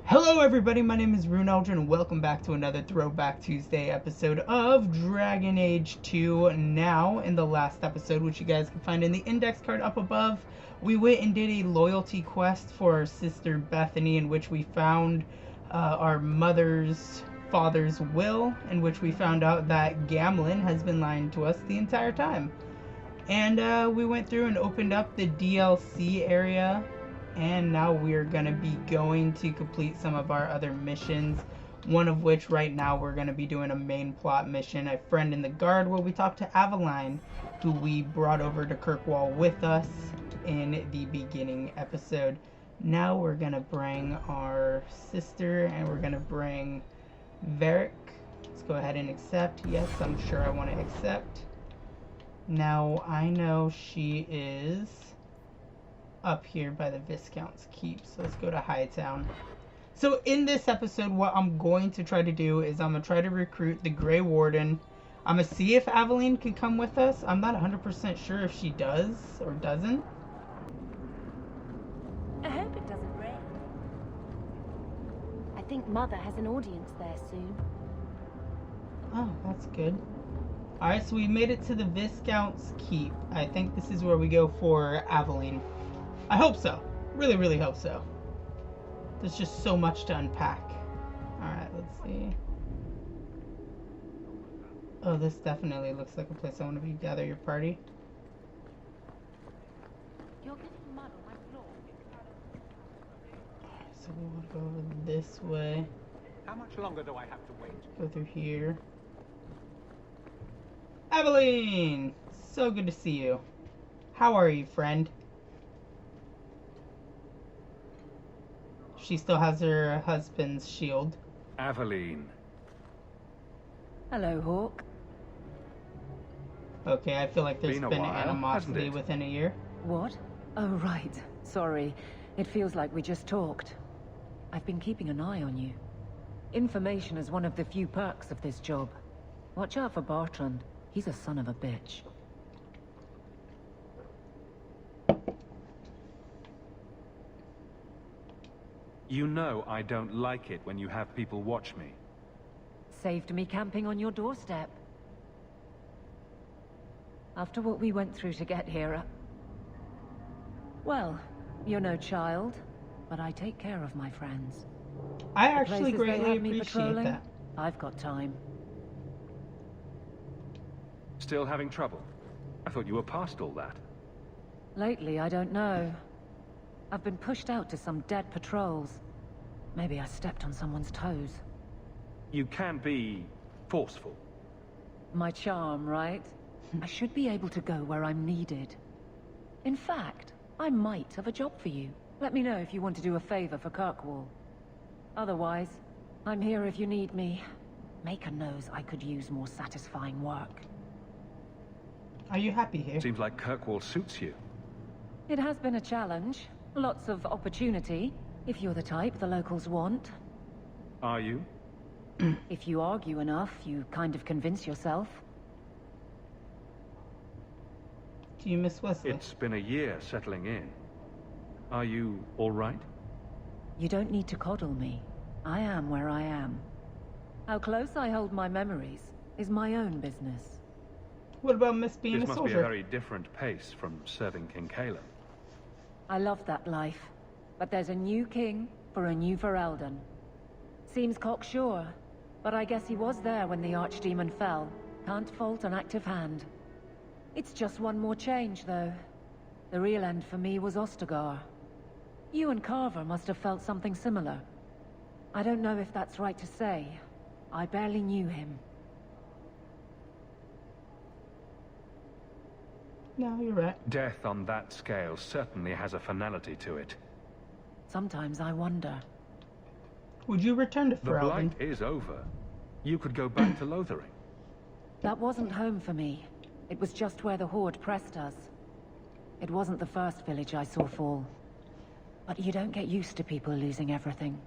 Hello everybody, my name is Rune Eldrin and welcome back to another Throwback Tuesday episode of Dragon Age 2. Now, in the last episode, which you guys can find in the index card up above, we went and did a loyalty quest for our sister Bethany, in which we found our mother's father's will, in which we found out that Gamlin has been lying to us the entire time. And we went through and opened up the DLC area. And now we're going to be going to complete some of our other missions. One of which right now we're going to be doing a main plot mission, A Friend in the Guard, where we talk to Aveline, who we brought over to Kirkwall with us in the beginning episode. Now we're going to bring our sister and we're going to bring Varric. Let's go ahead and accept. Yes, I'm sure I want to accept. Now I know she is up here by the Viscount's Keep, so let's go to Hightown. So in this episode, what I'm going to try to do is I'm going to try to recruit the Grey Warden. I'm going to see if Aveline can come with us. I'm not 100% sure if she does or doesn't. I hope it doesn't rain. I think Mother has an audience there soon. Oh, that's good. Alright, so we made it to the Viscount's Keep. I think this is where we go for Aveline. I hope so. Really, really hope so. There's just so much to unpack. Alright, let's see. Oh, this definitely looks like a place I want to gather your party. You're getting mud on my floor. So we want to go over this way. How much longer do I have to wait? Go through here. Aveline! So good to see you. How are you, friend? She still has her husband's shield. Aveline. Hello, Hawke. Okay, I feel like there's been while, animosity within a year. What? Oh, right. Sorry. It feels like we just talked. I've been keeping an eye on you. Information is one of the few perks of this job. Watch out for Bartrand. He's a son of a bitch. You know I don't like it when you have people watch me. Saved me camping on your doorstep. After what we went through to get here, well, you're no child, but I take care of my friends. I The actually places they greatly have me appreciate patrolling, that. I've got time. Still having trouble? I thought you were past all that. Lately, I don't know. I've been pushed out to some dead patrols. Maybe I stepped on someone's toes. You can be forceful. My charm, right? I should be able to go where I'm needed. In fact, I might have a job for you. Let me know if you want to do a favor for Kirkwall. Otherwise, I'm here if you need me. Maker knows I could use more satisfying work. Are you happy here? Seems like Kirkwall suits you. It has been a challenge. Lots of opportunity, if you're the type the locals want. Are you? If you argue enough, you kind of convince yourself. Do you miss Wesley? It's been a year settling in. Are you all right? You don't need to coddle me. I am where I am. How close I hold my memories is my own business. What about Miss being This a must soldier? be a very different pace from serving King Caleb. I love that life, but there's a new king for a new Ferelden. Seems cocksure, but I guess he was there when the Archdemon fell. Can't fault an active hand. It's just one more change, though. The real end for me was Ostagar. You and Carver must have felt something similar. I don't know if that's right to say. I barely knew him. No, you're right. Death on that scale certainly has a finality to it. Sometimes I wonder. Would you return to The Ferelden? Blight is over. You could go back to Lothering. That wasn't home for me. It was just where the Horde pressed us. It wasn't the first village I saw fall. But you don't get used to people losing everything.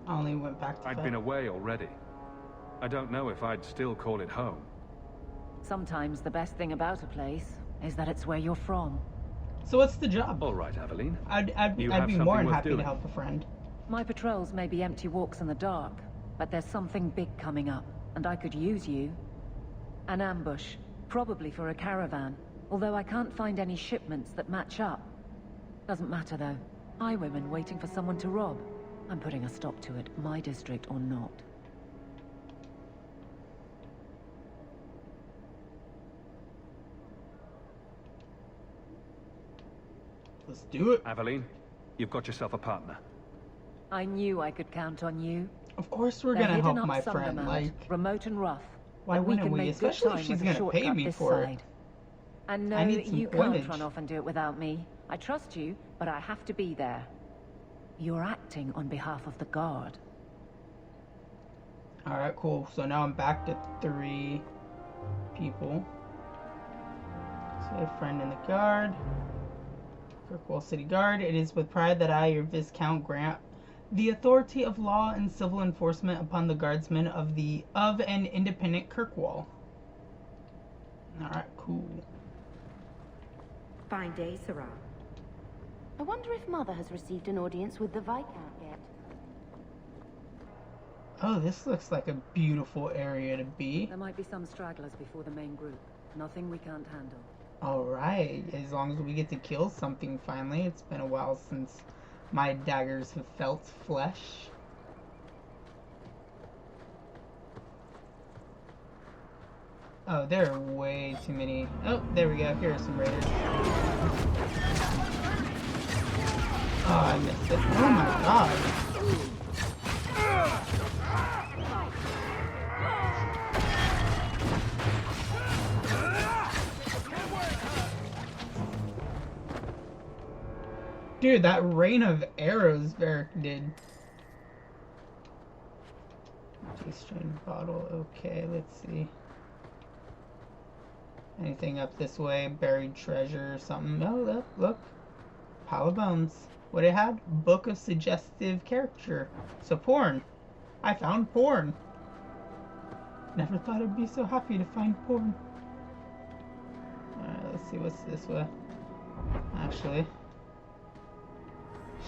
I only went back to I'd been away already. I don't know if I'd still call it home. Sometimes the best thing about a place is that it's where you're from. So what's the job? All right, Aveline. I'd You be have more something than worth happy to doing. help a friend. My patrols may be empty walks in the dark, but there's something big coming up, and I could use you. An ambush, probably for a caravan, although I can't find any shipments that match up. Doesn't matter though. Highwaymen waiting for someone to rob. I'm putting a stop to it, my district or not. Let's do it. Aveline, you've got yourself a partner. I knew I could count on you. Of course we're They're gonna hidden help up my some friend, amount, like... remote and rough. Why and wouldn't can we? make good Especially if time she's with a gonna pay shortcut me this for it. side. And I no, need some you coinage. can't run off and do it without me. I trust you, but I have to be there. You're acting on behalf of the guard. Alright, cool. So now I'm back to 3 people. So a friend in the guard. Kirkwall City Guard. It is with pride that I, your Viscount, grant the authority of law and civil enforcement upon the guardsmen of an independent Kirkwall. Alright, cool. Fine day, Sarah. I wonder if Mother has received an audience with the Viscount yet. Oh, this looks like a beautiful area to be. There might be some stragglers before the main group. Nothing we can't handle. Alright, as long as we get to kill something finally. It's been a while since my daggers have felt flesh. Oh, there are way too many. Oh, there we go. Here are some raiders. Oh, I missed it. Oh my god. Dude, that rain of arrows Varric did. Strained bottle. Okay, let's see. Anything up this way? Buried treasure or something? Oh, look, look. Pile of bones. What it had? Book of suggestive character. So porn. I found porn. Never thought I'd be so happy to find porn. Alright, let's see what's this way. Actually.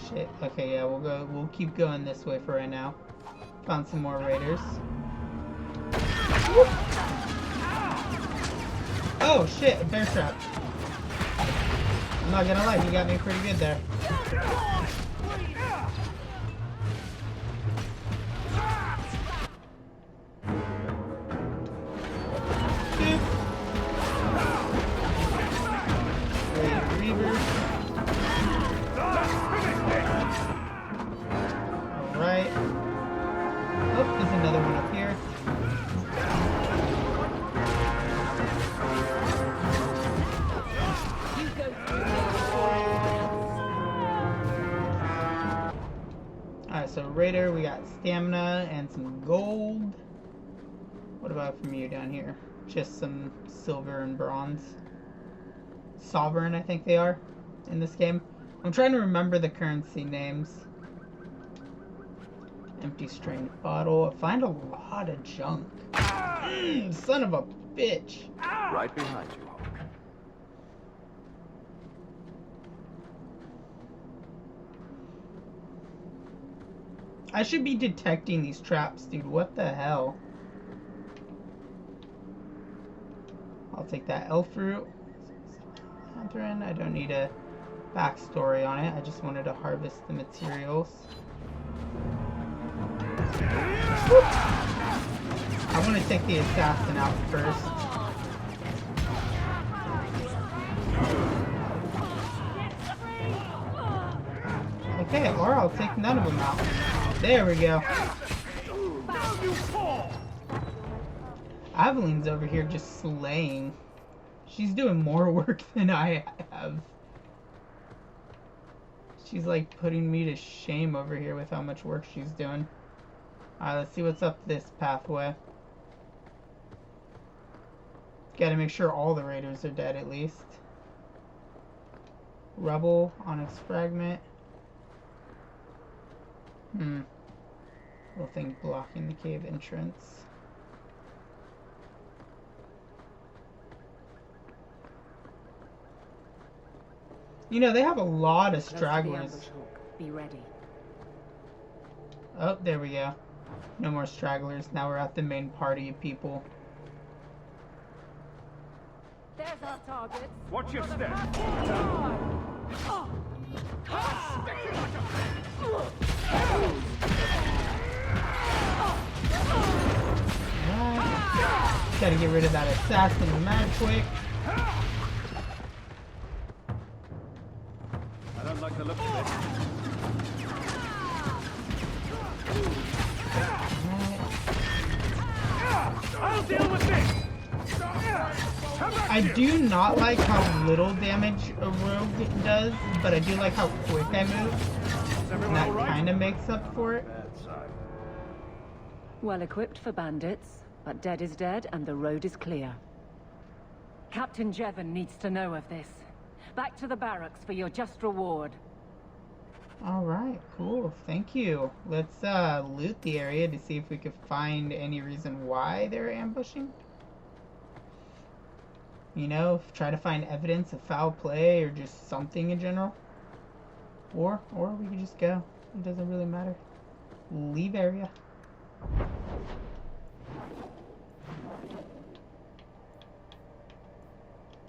Shit. Okay, yeah, we'll keep going this way for right now. Found some more raiders. Whoop. Oh shit, a bear trap. I'm not gonna lie, he got me pretty good there. Alright. Oh, there's another one up here. Alright, so Raider, we got stamina and some gold. What about from you down here? Just some silver and bronze. Sovereign, I think they are in this game. I'm trying to remember the currency names. Empty strained bottle. I find a lot of junk. Son of a bitch. Right behind you, Hawke. I should be detecting these traps, dude. What the hell? I'll take that elf fruit. Catherine, I don't need a backstory on it. I just wanted to harvest the materials. Whoop. I want to take the assassin out first. Okay, or I'll take none of them out. There we go. Aveline's over here just slaying. She's doing more work than I have. She's like putting me to shame over here with how much work she's doing. Alright, let's see what's up this pathway. Gotta make sure all the raiders are dead at least. Rubble, onyx fragment. Little thing blocking the cave entrance. You know, they have a lot of Close to the stragglers. ambush, Hawke. Be ready. Oh, there we go. No more stragglers. Now we're at the main party of people. There's our target. Watch your step. Right. Gotta get rid of that assassin mad quick. I don't like the look of this. I'll deal with this! I do not like how little damage a rogue does, but I do like how quick I move. And that kind of makes up for it. Well equipped for bandits, but dead is dead and the road is clear. Captain Jevon needs to know of this. Back to the barracks for your just reward. Alright, cool. Thank you. Let's loot the area to see if we could find any reason why they're ambushing. You know, try to find evidence of foul play or just something in general. Or we could just go. It doesn't really matter. Leave area.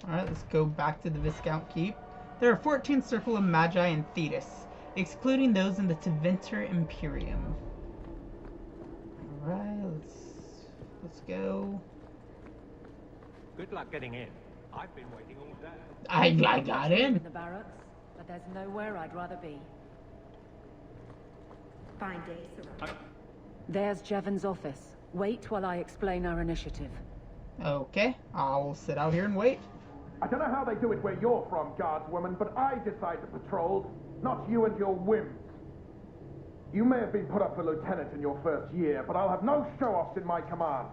Alright, let's go back to the Viscount Keep. There are 14 Circle of Magi in Thetis, excluding those in the Tevinter Imperium. Alright, let's go. Good luck getting in. I've been waiting all day. I got in. In the barracks, but there's nowhere I'd rather be. Fine day, sir. There's Jevon's office. Wait while I explain our initiative. Okay, I'll sit out here and wait. I don't know how they do it where you're from, guardswoman, but I decide to patrol, not you and your whims. You may have been put up for lieutenant in your first year, but I'll have no show-offs in my command.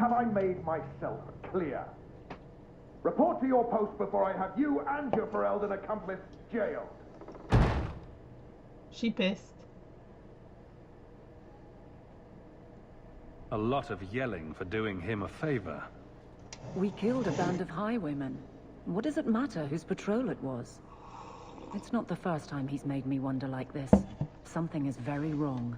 Have I made myself clear? Report to your post before I have you and your Ferelden accomplice jailed. She pissed. A lot of yelling for doing him a favor. We killed a band of highwaymen. What does it matter whose patrol it was? It's not the first time he's made me wonder like this. Something is very wrong.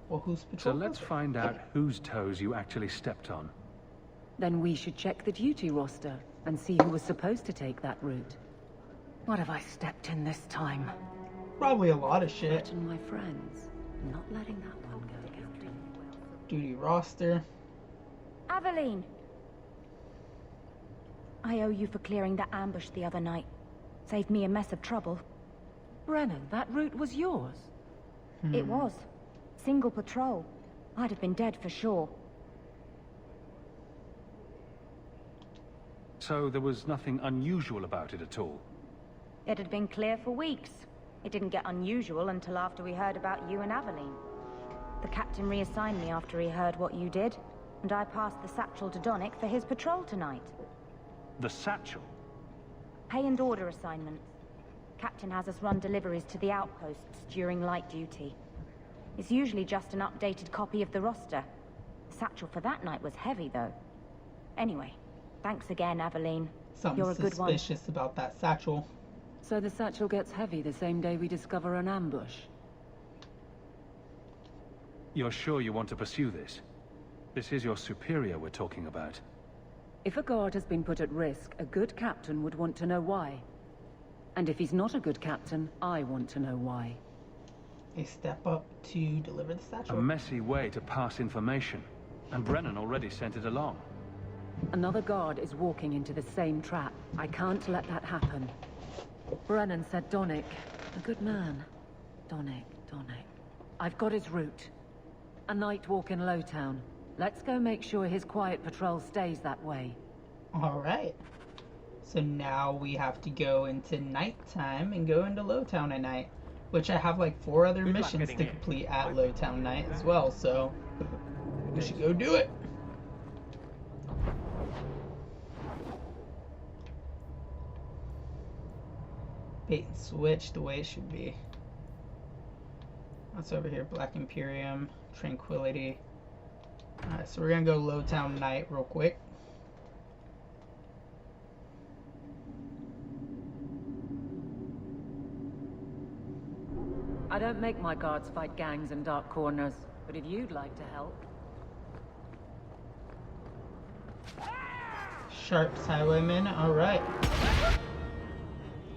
Well, who's So patrol? let's find out whose toes you actually stepped on. Then we should check the duty roster and see who was supposed to take that route. What have I stepped in this time? Probably a lot of shit. Threaten my friends. I'm not letting that one go, Captain. Duty roster. Aveline! I owe you for clearing that ambush the other night. Saved me a mess of trouble. Brennan, that route was yours. It was. Single patrol. I'd have been dead for sure. So there was nothing unusual about it at all? It had been clear for weeks. It didn't get unusual until after we heard about you and Aveline. The captain reassigned me after he heard what you did, and I passed the satchel to Donnick for his patrol tonight. The satchel? Pay and order assignments. Captain has us run deliveries to the outposts during light duty. It's usually just an updated copy of the roster. The satchel for that night was heavy, though. Anyway, thanks again, Aveline. Something You're a good one. suspicious about that satchel. So the satchel gets heavy the same day we discover an ambush. You're sure you want to pursue this? This is your superior we're talking about. If a guard has been put at risk, a good captain would want to know why. And if he's not a good captain, I want to know why. They step up to deliver the A satchel. messy way to pass information. And Brennan already sent it along. Another guard is walking into the same trap. I can't let that happen. Brennan said Donnick. A good man. Donnick. I've got his route. A night walk in Lowtown. Let's go make sure his quiet patrol stays that way. Alright. So now we have to go into nighttime and go into Lowtown at night. Which I have like 4 other Good luck missions getting to in. complete at Lowtown night as well, so we should go do it. Bait and switch the way it should be. What's over here? Black Imperium, Tranquility. Alright, so we're gonna go Lowtown night real quick. I don't make my guards fight gangs in dark corners, but if you'd like to help... Sharps highwayman, alright.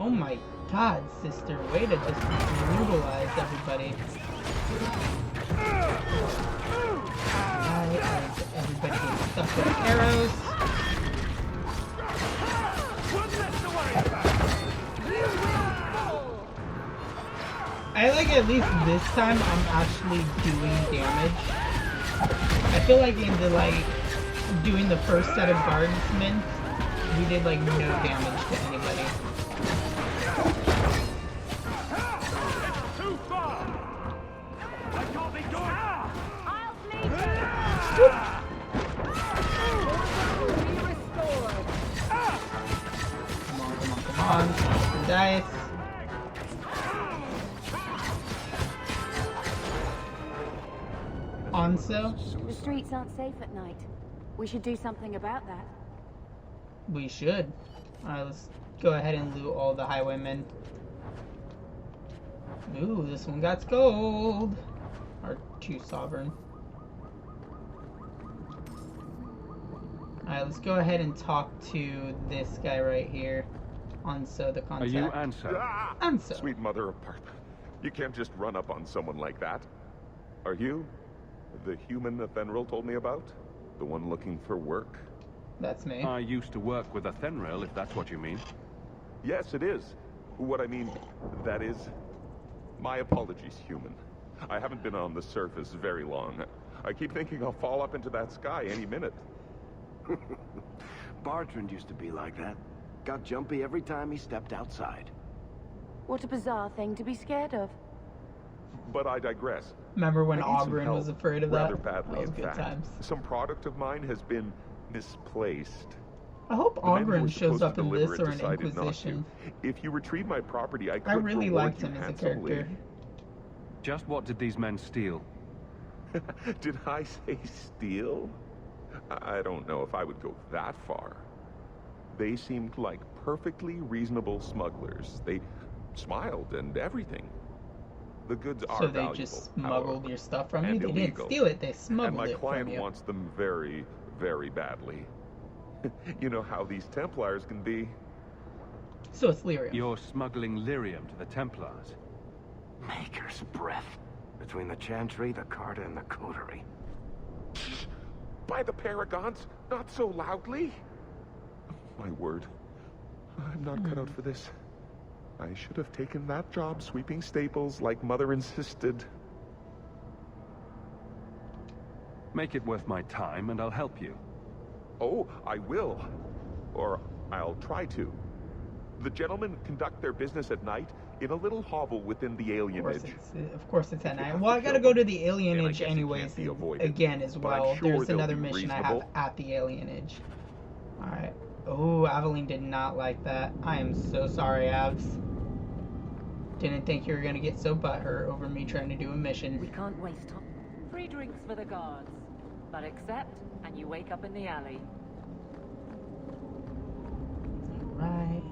Oh my god, sister, way to just brutalize everybody. Alright, everybody gets stuck with arrows. I like at least this time I'm actually doing damage. I feel like in the doing the first set of guardsmen, we did like no damage to anybody. Too far! I can't be doing. I'll bleed you! Come on. Some dice. Onso? The streets aren't safe at night. We should do something about that. We should. Alright, let's go ahead and loot all the highwaymen. Ooh, this one got gold. Or 2 sovereign. Alright, let's go ahead and talk to this guy right here. Onso, the contact. Are you Anso? Ah! Onso. Sweet mother of Parth. You can't just run up on someone like that. Are you the human Athenril told me about? The one looking for work? That's me. I used to work with Athenril, if that's what you mean. Yes, it is. What I mean, that is... My apologies, human. I haven't been on the surface very long. I keep thinking I'll fall up into that sky any minute. Bartrand used to be like that. Got jumpy every time he stepped outside. What a bizarre thing to be scared of. But I digress. Remember when I need some Oberyn help, was afraid of that? rather badly, That was in good fact. times. Some product of mine has been misplaced. I hope The men who were Oberyn shows supposed up to in deliver this it or in decided not Inquisition. to. If you retrieve my property, I could I really reward liked you him as a handsomely. character. Just what did these men steal? Did I say steal? I don't know if I would go that far. They seemed like perfectly reasonable smugglers. They smiled and everything. The goods are So they valuable, just smuggled however, your stuff from you? and They didn't illegal. steal it, they And smuggled my it client from you. wants them very, very badly. You know how these Templars can be. So it's lyrium. You're smuggling lyrium to the Templars. Maker's breath. Between the Chantry, the Carta, and the Coterie. By the Paragons, not so loudly. My word, I'm not cut out for this. I should have taken that job sweeping stables like Mother insisted. Make it worth my time and I'll help you. Oh, I will. Or I'll try to. The gentlemen conduct their business at night in a little hovel within the alienage. Of course it's at If you night. have Well, to I gotta kill go them, to the then I alienage guess it anyways, can't be avoided. again as But I'm well. sure There's they'll another be mission I have reasonable. at the alienage. Alright. Oh, Aveline did not like that. I am so sorry, Avs. Didn't think you were gonna get so butthurt over me trying to do a We mission. can't waste time. Free drinks for the guards. But accept, and you wake up in the alley. Right.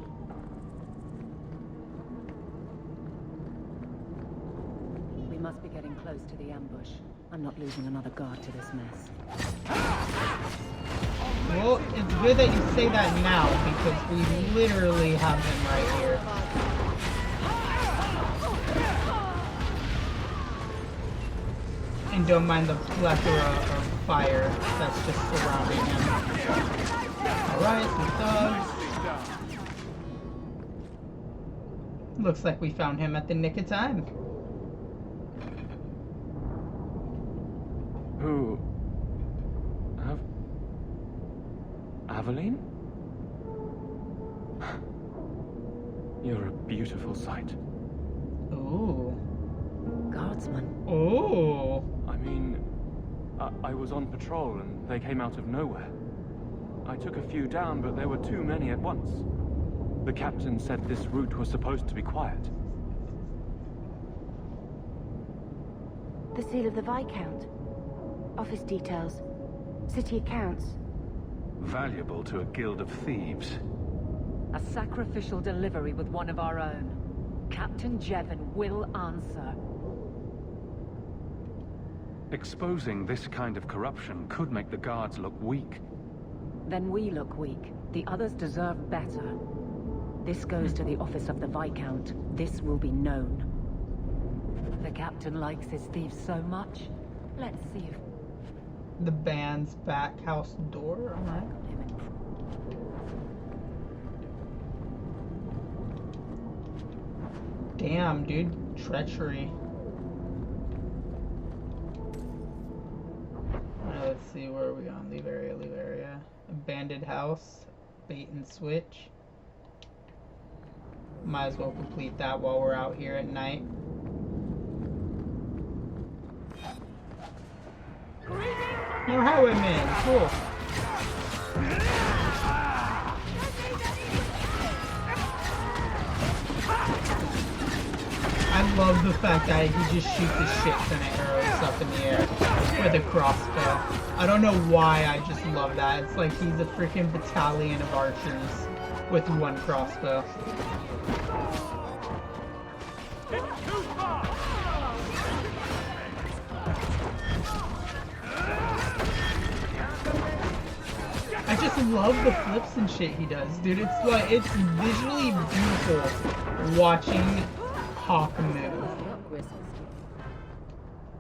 We must be getting close to the ambush. I'm not losing another guard to this mess. Well, it's good that you say that now, because we literally have him right here. And don't mind the plethora of fire that's just surrounding him. Alright, some thugs. Looks like we found him at the nick of time. Who? Aveline? You're a beautiful sight. Ooh. Guardsman. Ooh. I mean, I was on patrol and they came out of nowhere. I took a few down, but there were too many at once. The captain said this route was supposed to be quiet. The seal of the Viscount. Office details. City accounts. Valuable to a guild of thieves. A sacrificial delivery with one of our own. Captain Jevon will answer. Exposing this kind of corruption could make the guards look weak. Then we look weak. The others deserve better. This goes to the office of the Viscount. This will be known. The captain likes his thieves so much. Let's see if... The band's back house door? Alright. Damn, dude. Treachery. Alright, let's see. Where are we going? Leave area, leave area. Abandoned house. Bait and switch. Might as well complete that while we're out here at night. More highwaymen. Cool. I love the fact that he just shoots his shit ton of arrows up in the air with a crossbow. I don't know why, I just love that. It's like he's a freaking battalion of archers with one crossbow. I just love the flips and shit he does, dude. It's like, it's visually beautiful watching Hawke move.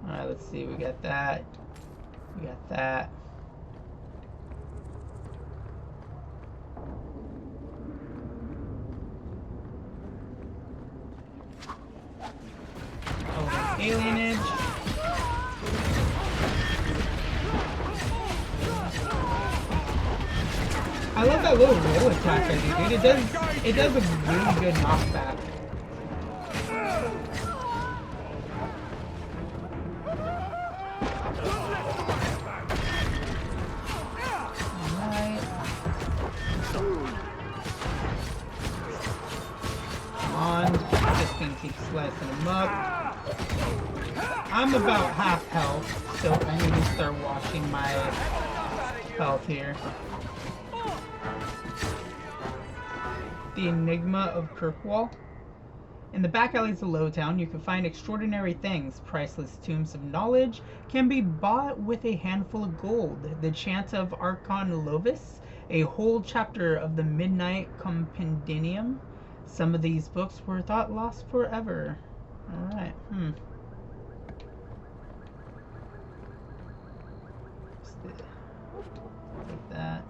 Alright, let's see, we got that. We got that. Oh, alienage. I love that little roll attack I do, dude. It does a really good knockback. Alright. Come on. Just gonna keep slicing them up. I'm about half health, so I need to start watching my health here. The Enigma of Kirkwall. In the back alleys of Lowtown, you can find extraordinary things. Priceless tombs of knowledge can be bought with a handful of gold. The Chant of Archon Lovis, a whole chapter of the Midnight Compendium. Some of these books were thought lost forever. Alright, Take that.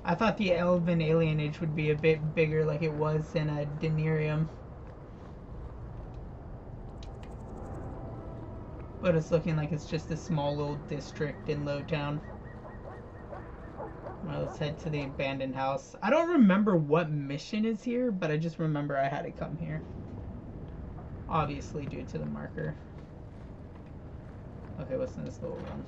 I thought the Elven alienage would be a bit bigger like it was in a Denarium. But it's looking like it's just a small little district in Lowtown. Well, let's head to the abandoned house. I don't remember what mission is here, but I just remember I had to come here. Obviously due to the marker. Okay, what's in this little room?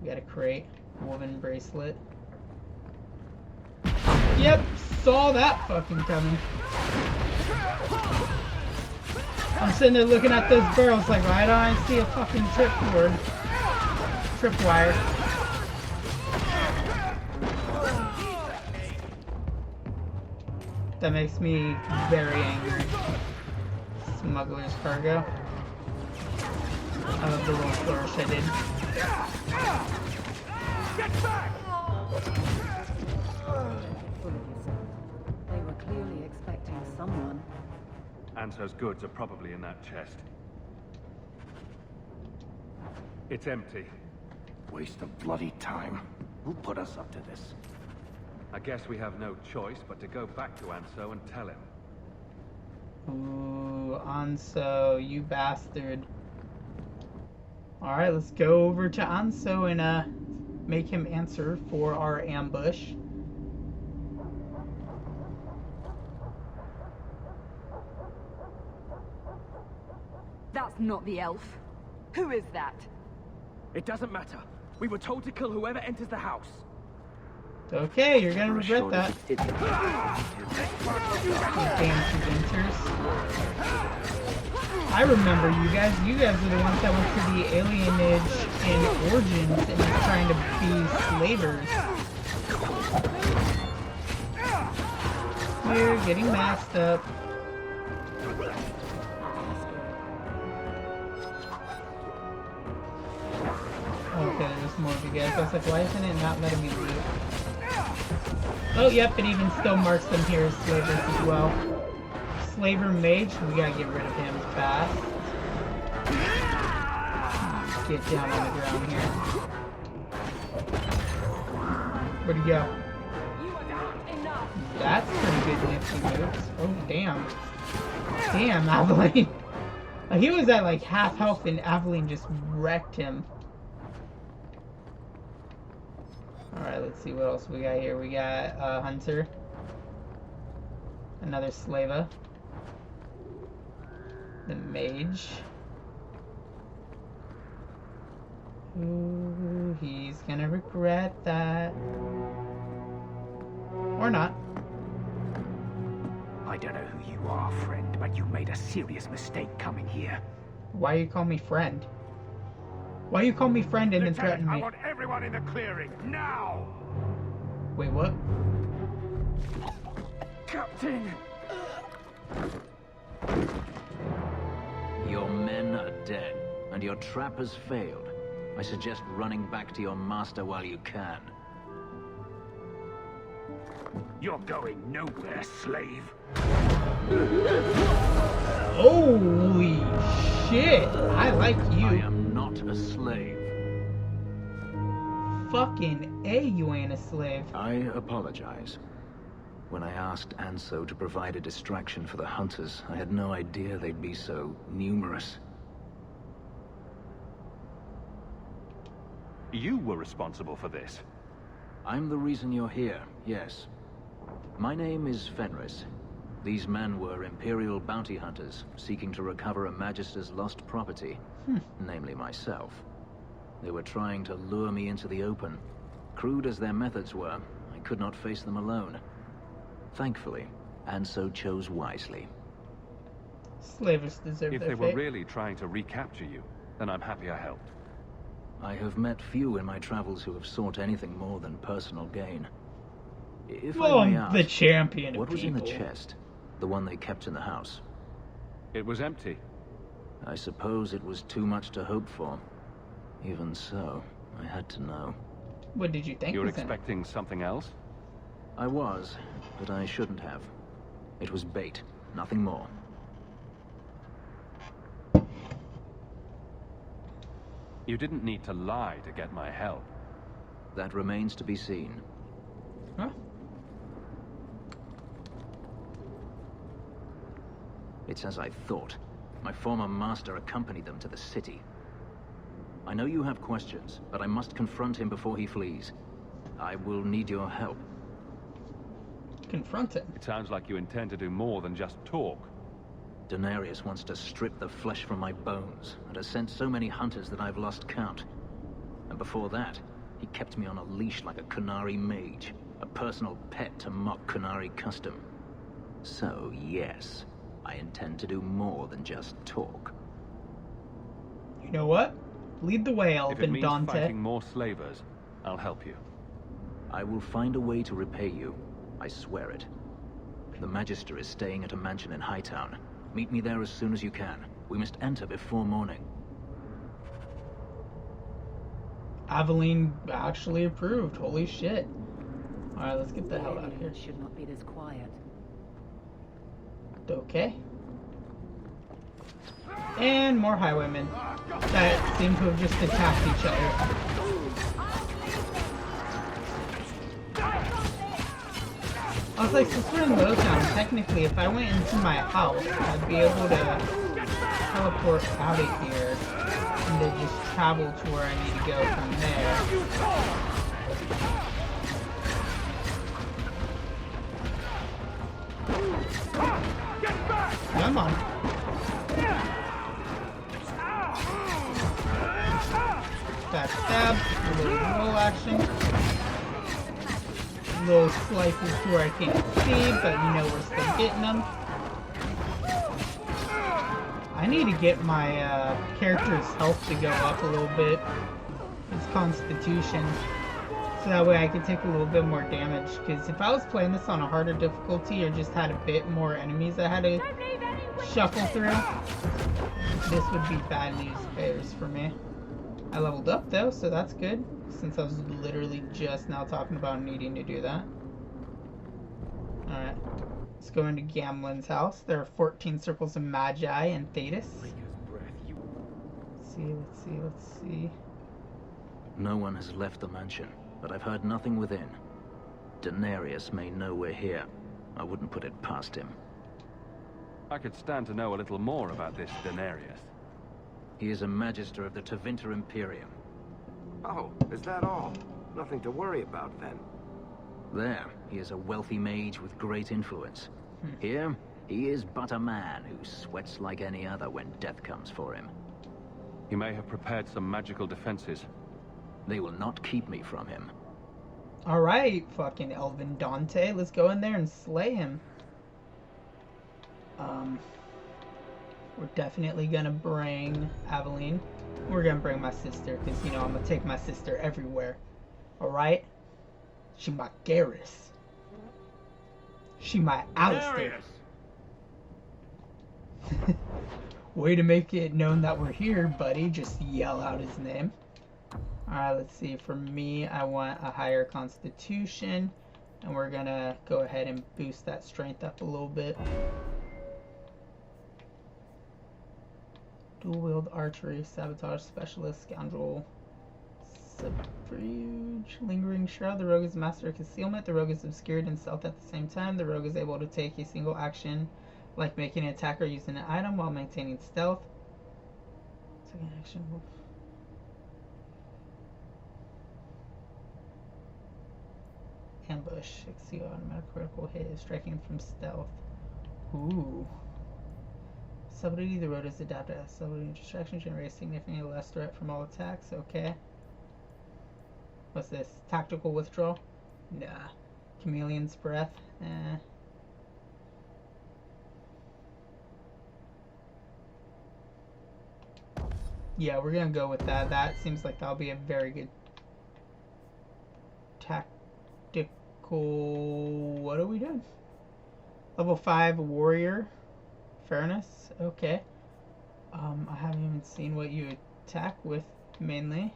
We got a crate. Woven bracelet. Yep, saw that fucking coming. I'm sitting there looking at those barrels like, why don't I see a fucking tripwire? That makes me very angry. Smuggler's cargo. I love the little flourish I did. Get back! They were clearly expecting someone. Anso's goods are probably in that chest. It's empty. Waste of bloody time. Who put us up to this? I guess we have no choice but to go back to Anso and tell him. Ooh, Anso, you bastard. Alright, let's go over to Anso and make him answer for our ambush. That's not the elf. Who is that? It doesn't matter. We were told to kill whoever enters the house. Okay, you're gonna regret that. You damn presenters. I remember you guys. You guys are the ones that went to the alienage in Origins and was trying to be slavers. We're getting masked up. Okay, there's more of you guys. I was like, why isn't it not letting me loot? Oh, yep, it even still marks them here as slavers as well. Slaver mage, we gotta get rid of him fast. Get down on the ground here. Where'd he go? That's pretty good nifty moves. Oh, damn. Damn, Aveline. He was at like half health and Aveline just wrecked him. Alright, let's see what else we got here. We got Hunter. Another Slava. The Mage. Ooh, he's gonna regret that. Or not. I don't know who you are, friend, but you made a serious mistake coming here. Why you call me friend? Why you call me friend and then threaten me? I want everyone in the clearing, now! Wait, what? Captain! Your men are dead, and your trap has failed. I suggest running back to your master while you can. You're going nowhere, slave. Holy shit! I like you. I am not a slave. Fucking A, you ain't a slave. I apologize. When I asked Anso to provide a distraction for the hunters, I had no idea they'd be so numerous. You were responsible for this. I'm the reason you're here, yes. My name is Fenris. These men were Imperial bounty hunters, seeking to recover a Magister's lost property, namely myself. They were trying to lure me into the open. Crude as their methods were, I could not face them alone. Thankfully, Anso chose wisely. Slavers deserve If their they were fate. really trying to recapture you, then I'm happy I helped. I have met few in my travels who have sought anything more than personal gain. If Well, I may I'm the ask, champion of what was in the people. chest? The one they kept in the house? It was empty. I suppose it was too much to hope for. Even so, I had to know. What did you think You were was in it? expecting something else? I was, but I shouldn't have. It was bait, nothing more. You didn't need to lie to get my help. That remains to be seen. Huh? It's as I thought. My former master accompanied them to the city. I know you have questions, but I must confront him before he flees. I will need your help. Confront him? It sounds like you intend to do more than just talk. Denarius wants to strip the flesh from my bones, and has sent so many hunters that I've lost count. And before that, he kept me on a leash like a Qunari mage, a personal pet to mock Qunari custom. So, yes, I intend to do more than just talk. You know what? Lead the way, If it Elven means Dante. fighting more slavers, I'll help you. I will find a way to repay you. I swear it. The Magister is staying at a mansion in Hightown. Meet me there as soon as you can. We must enter before morning. Aveline actually approved. Holy shit. Alright, let's get the hell out of here. Should not be this quiet. Okay. And more highwaymen that seem to have just attacked each other. I was like, since we're in Lowtown, technically if I went into my house, I'd be able to teleport out of here and then just travel to where I need to go from there. Come on. Stab, stab, a little roll action. Little slices to where I can't see, but you know we're still getting them. I need to get my character's health to go up a little bit. His constitution. So that way I could take a little bit more damage. Because if I was playing this on a harder difficulty or just had a bit more enemies I had to shuffle through, this would be bad news bears for me. I leveled up though, so that's good. Since I was literally just now talking about needing to do that. Alright. Let's go into Gamlen's house. There are 14 circles of Magi and Thetis. Let's see. No one has left the mansion, but I've heard nothing within. Denarius may know we're here. I wouldn't put it past him. I could stand to know a little more about this Denarius. He is a Magister of the Tevinter Imperium. Oh, is that all? Nothing to worry about then. There, he is a wealthy mage with great influence. Here, he is but a man who sweats like any other when death comes for him. He may have prepared some magical defenses. They will not keep me from him. Alright, fucking Elven Dante. Let's go in there and slay him. We're definitely gonna bring Aveline. We're gonna bring my sister, because, you know, I'm gonna take my sister everywhere. Alright? She my Garrus. She my Alistair. Way to make it known that we're here, buddy. Just yell out his name. Alright, let's see. For me, I want a higher constitution. And we're gonna go ahead and boost that strength up a little bit. Dual wield archery, sabotage specialist, scoundrel, subterfuge, lingering shroud. The rogue is master of concealment. The rogue is obscured and stealth at the same time. The rogue is able to take a single action, like making an attack or using an item, while maintaining stealth. Second action. Ambush. Exceed automatic critical hit, striking from stealth. Ooh. Subtlety, the road is adapted as subtlety and distraction, generates significantly less threat from all attacks. Okay. What's this? Tactical withdrawal? Nah. Chameleon's breath? Eh. Yeah, we're gonna go with that. That seems like that'll be a very good tactical... What are we doing? Level 5 warrior. Fairness. Okay. I haven't even seen what you attack with mainly.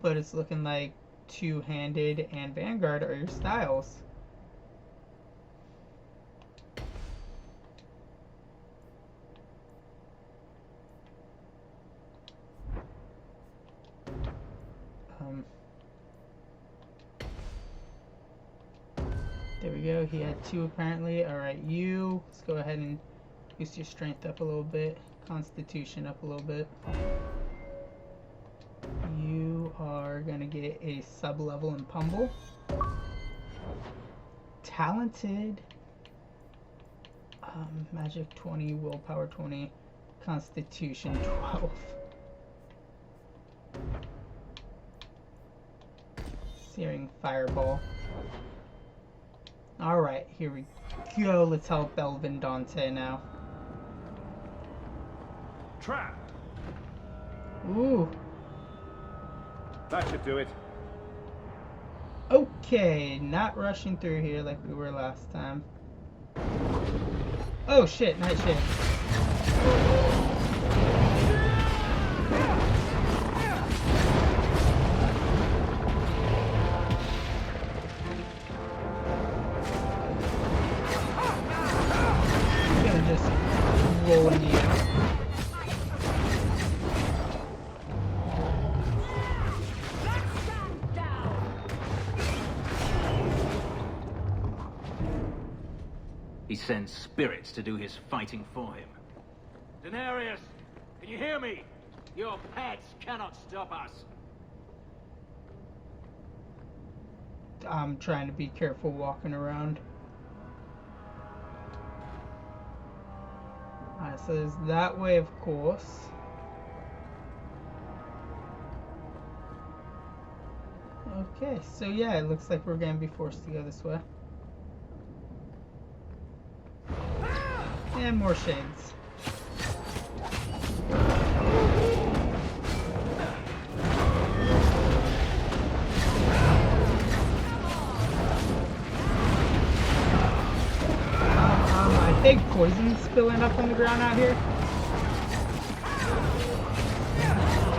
But it's looking like two-handed and Vanguard are your styles. There we go. He had 2 apparently. Alright, you. Let's go ahead and boost your strength up a little bit. Constitution up a little bit. You are going to get a sub-level in Pummel. Talented. Magic 20, Willpower 20, Constitution 12. Searing Fireball. Alright, here we go. Let's help Elven Dante now. Trap! Ooh. That should do it. Okay, not rushing through here like we were last time. Oh shit, night shit. Roll in the air. He sends spirits to do his fighting for him. Denarius, can you hear me? Your pets cannot stop us. I'm trying to be careful walking around. Alright, so there's that way, of course. Okay, so yeah, it looks like we're going to be forced to go this way. And more shades. Big poison spilling up on the ground out here.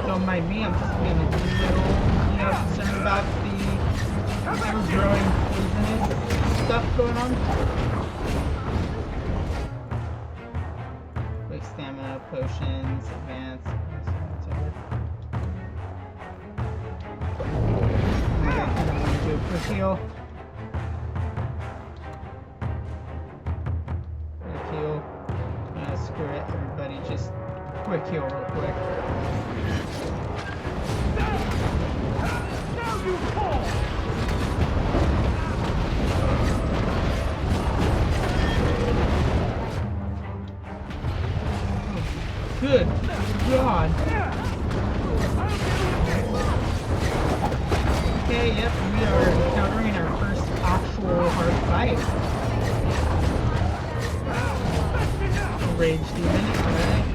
Don't mind me, I'm just being a little, concerned about the ever-growing poisonous stuff going on. Quick stamina, potions, advance, whatever. I'm gonna do a quick heal. Screw it, everybody, just quick heal real quick. Now you fall! Good God. Okay, yep, we are encountering our first actual hard fight. Rage demon, alright.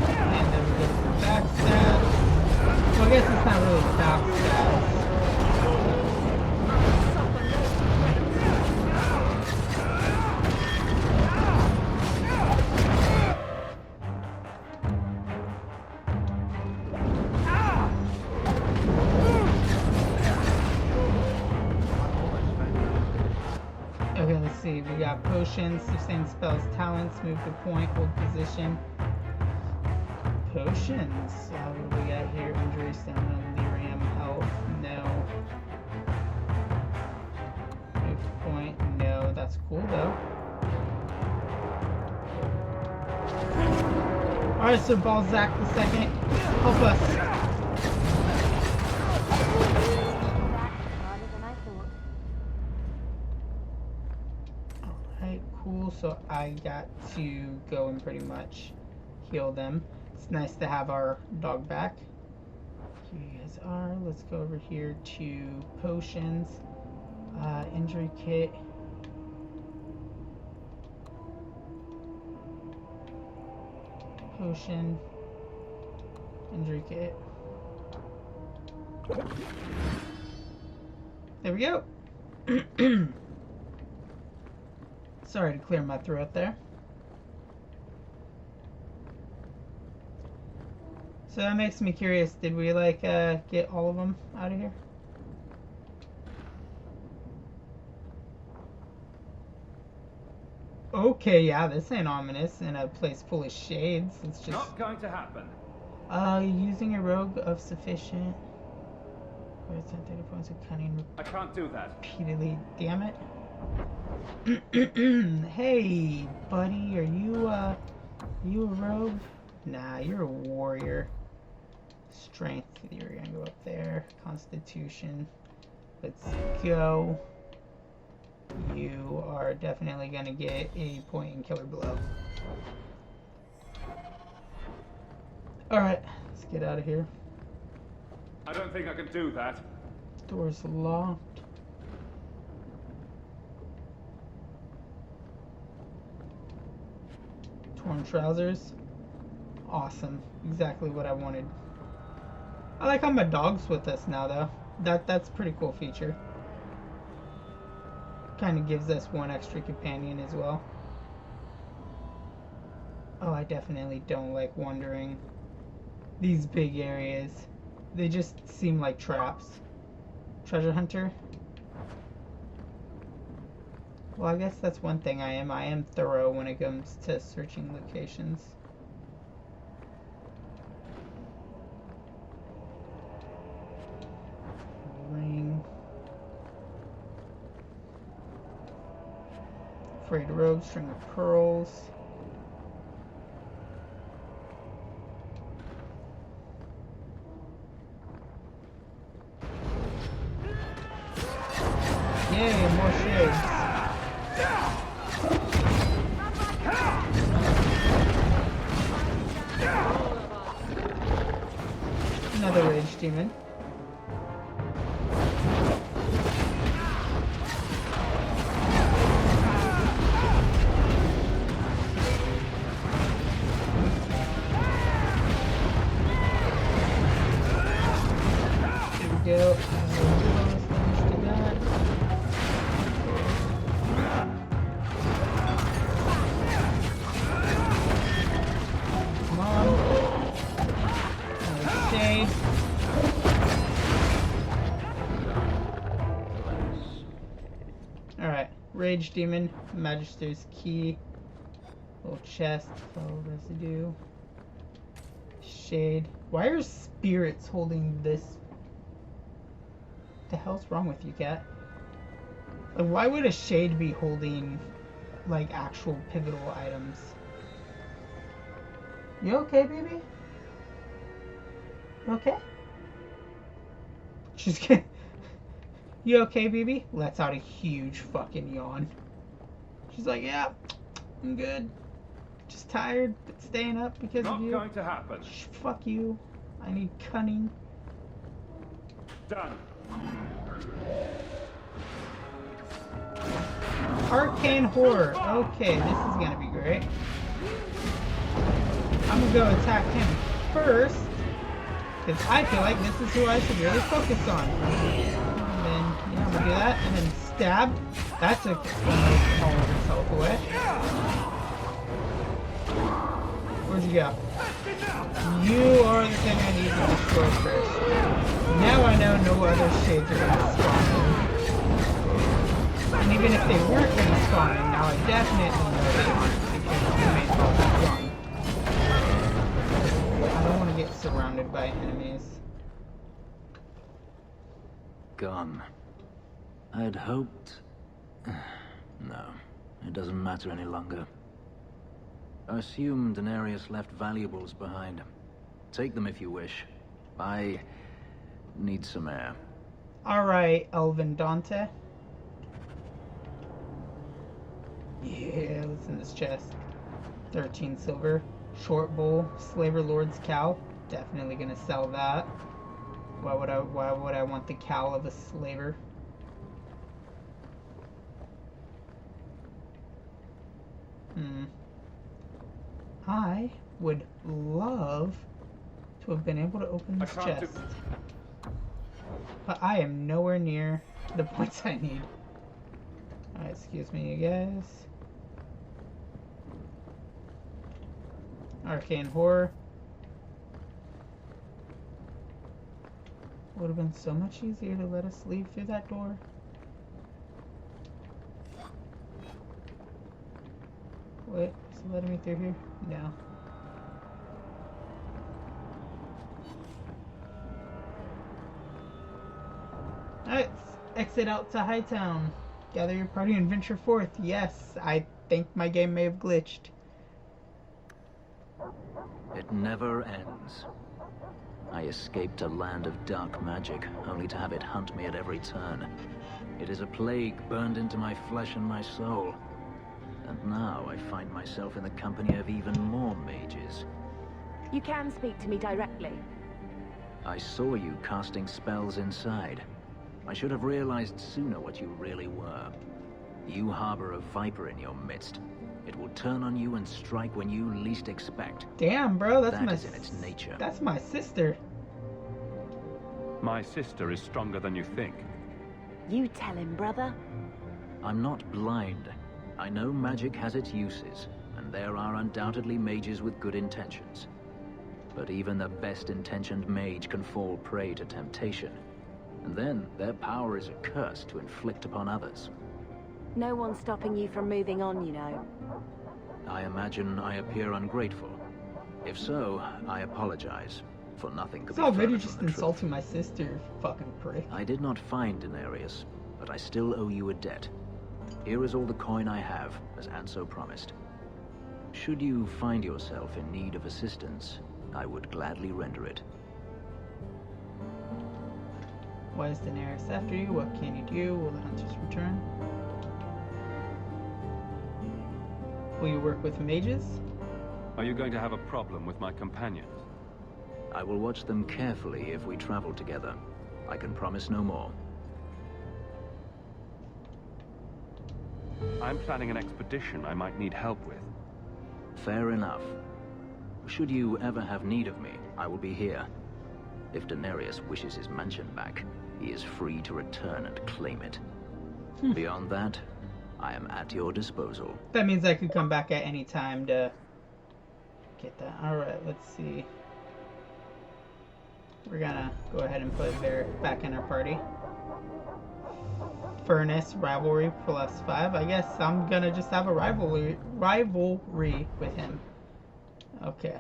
And then we get some backstab. Well, I guess it's not really backstab. Okay, let's see. We got potions, sustain spells, talents, move to point, hold position. Potions. What do we got here? Injury, stamina, lyrium, health. No. Move to point. No. That's cool though. Alright, so Balzac the second. Help us. Cool, so I got to go and pretty much heal them. It's nice to have our dog back. Here you guys are. Let's go over here to potions. Injury kit. Potion. Injury kit. There we go. Sorry to clear my throat there. So that makes me curious. Did we get all of them out of here? Okay, yeah, this ain't ominous in a place full of shades. It's just not going to happen. Using a rogue of sufficient. Where's that 30 points of cunning? I can't do that. Repeatedly, damn it. Hey, buddy, are you a rogue? Nah, you're a warrior. Strength, you're gonna go up there. Constitution, let's go. You are definitely gonna get a point in killer blow. Alright, let's get out of here. I don't think I can do that. Door's locked. Torn trousers. Awesome. Exactly what I wanted. I like how my dog's with us now though. That's a pretty cool feature. Kind of gives us one extra companion as well. Oh, I definitely don't like wandering these big areas. They just seem like traps. Treasure hunter. Well, I guess that's one thing I am. I am thorough when it comes to searching locations. Ring. Frayed robe, string of pearls. Yay, more shades. Another rage demon. There we go. Damage to that. Rage Demon, Magister's Key, little chest, foul residue, shade. Why are spirits holding this? What the hell's wrong with you, cat? Like, why would a shade be holding, like, actual pivotal items? You okay, baby? You okay? She's gonna... You okay, baby? Lets out a huge fucking yawn. She's like, yeah, I'm good. Just tired, but staying up because of you. Not going to happen. Fuck you. I need cunning. Done. Arcane Horror. Okay, this is gonna be great. I'm gonna go attack him first, because I feel like this is who I should really focus on. And then, yeah, I'm gonna do that, and then stab. That took almost all of his health away. Where'd you go? You are the thing I need to destroy first. Now I know no other shades are gonna spawn. And even if they weren't gonna spawn in, now I definitely know they aren't, because you made all that wrong. I don't want to get surrounded by enemies. Gone. I'd hoped... No, it doesn't matter any longer. I assume Daenerys left valuables behind. Take them if you wish. I need some air. Alright, Elven Dante. Yeah, what's in this chest? 13 silver. Short bowl, Slaver Lord's cowl. Definitely gonna sell that. Why would I want the cowl of a slaver? I would love to have been able to open this chest. But I am nowhere near the points I need. Alright, excuse me, you guys. Arcane Horror. Would have been so much easier to let us leave through that door. Wait, is it letting me through here? No. Alright, exit out to Hightown. Gather your party and venture forth. Yes, I think my game may have glitched. It never ends. I escaped a land of dark magic, only to have it hunt me at every turn. It is a plague burned into my flesh and my soul. And now I find myself in the company of even more mages. You can speak to me directly. I saw you casting spells inside. I should have realized sooner what you really were. You harbor a viper in your midst. It will turn on you and strike when you least expect. Damn, bro, that's that is in its nature. That's my sister. My sister is stronger than you think. You tell him, brother. I'm not blind. I know magic has its uses, and there are undoubtedly mages with good intentions. But even the best-intentioned mage can fall prey to temptation. And then their power is a curse to inflict upon others. No one's stopping you from moving on, you know. I imagine I appear ungrateful. If so, I apologize, for nothing could be further already from just the truth. insulting my sister, fucking prick. I did not find Daenerys, but I still owe you a debt. Here is all the coin I have, as Anso promised. Should you find yourself in need of assistance, I would gladly render it. Why is Daenerys after you? What can you do? Will the hunters return? Will you work with mages? Are you going to have a problem with my companions? I will watch them carefully if we travel together. I can promise no more. I'm planning an expedition I might need help with. Fair enough. Should you ever have need of me, I will be here. If Daenerys wishes his mansion back, he is free to return and claim it. Beyond that, I am at your disposal. That means I could come back at any time to get that. Alright, let's see. We're gonna go ahead and put Varric back in our party. Furnace rivalry +5. I guess I'm gonna just have a rivalry with him. Okay.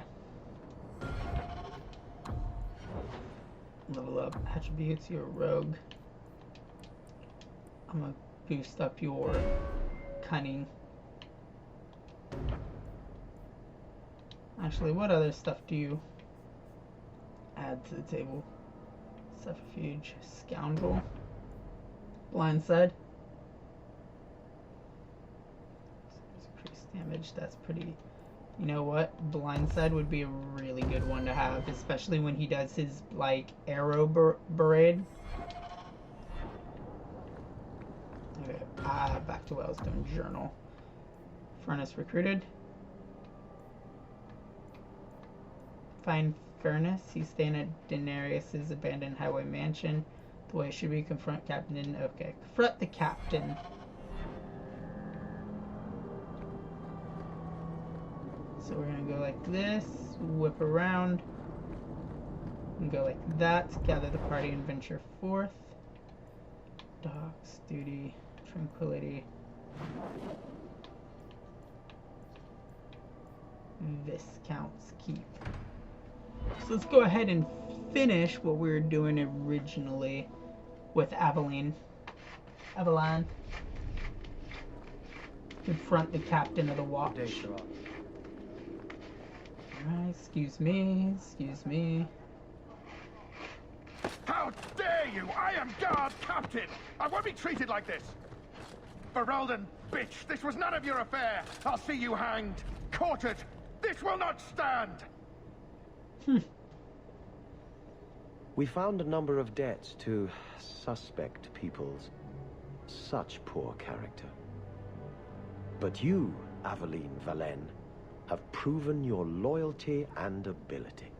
Level up attributes. You're a rogue. I'm gonna boost up your cunning. Actually, what other stuff do you add to the table? Subterfuge, scoundrel, blindside. Increased damage. That's pretty. You know what? Blindside would be a really good one to have, especially when he does his like arrow barrage. Okay. Back to what I was doing. Journal. Furnace recruited. Find Furnace. He's staying at Daenerys's abandoned highway mansion. The way should be confront Captain. Okay, confront the Captain. So we're gonna go like this, whip around, and go like that. Gather the party and venture forth. Docks, duty, tranquility. Viscount's keep. So let's go ahead and finish what we were doing originally with Aveline. Confront the captain of the watch. Alright, excuse me. How dare you! I am guard captain! I won't be treated like this! Ferelden, bitch, this was none of your affair! I'll see you hanged, quartered! This will not stand! We found a number of debts to suspect peoples. Such poor character. But you, Aveline Valen, have proven your loyalty and ability.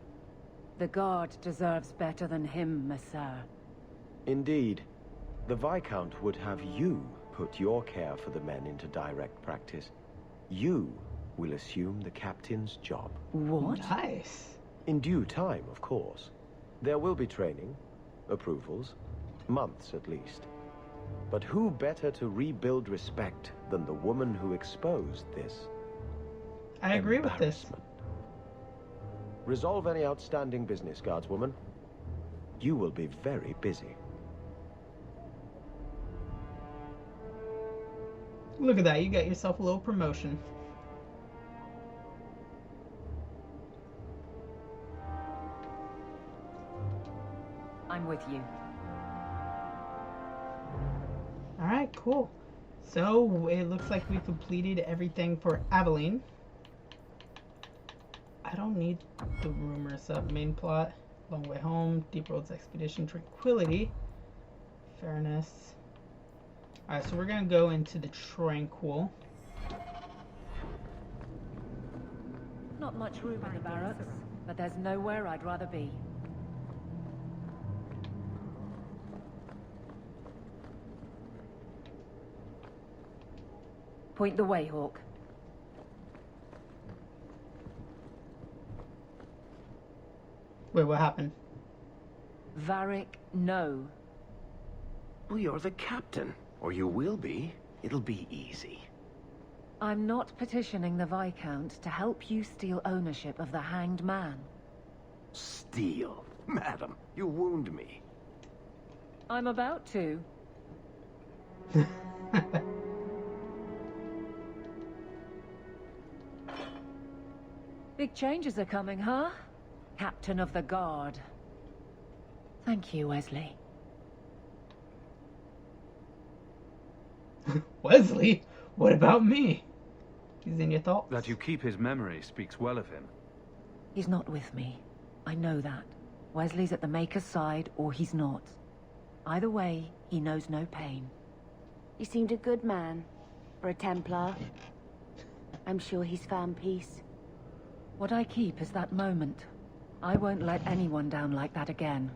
The guard deserves better than him, Messire. Indeed. The Viscount would have you put your care for the men into direct practice. You will assume the captain's job. What? Nice. In due time, of course. There will be training, approvals, months at least. But who better to rebuild respect than the woman who exposed this? I agree with this. Resolve any outstanding business, guardswoman. You will be very busy. Look at that, you got yourself a little promotion. I'm with you. Alright, cool. So, it looks like we completed everything for Aveline. I don't need the rumors up. Main plot, Long Way Home, Deep Roads Expedition, Tranquility, Fairness. Alright, so we're gonna go into the Tranquil. Not much room in the barracks, but there's nowhere I'd rather be. Point the way, Hawke. Wait, what happened? Varric, no. Well, you're the captain. Or you will be. It'll be easy. I'm not petitioning the Viscount to help you steal ownership of the Hanged Man. Steal? Madam, you wound me. I'm about to. Big changes are coming, huh? Captain of the Guard. Thank you, Wesley. Wesley? What about me? He's in your thoughts? That you keep his memory speaks well of him. He's not with me. I know that. Wesley's at the Maker's side, or he's not. Either way, he knows no pain. You seemed a good man for a Templar. I'm sure he's found peace. What I keep is that moment. I won't let anyone down like that again.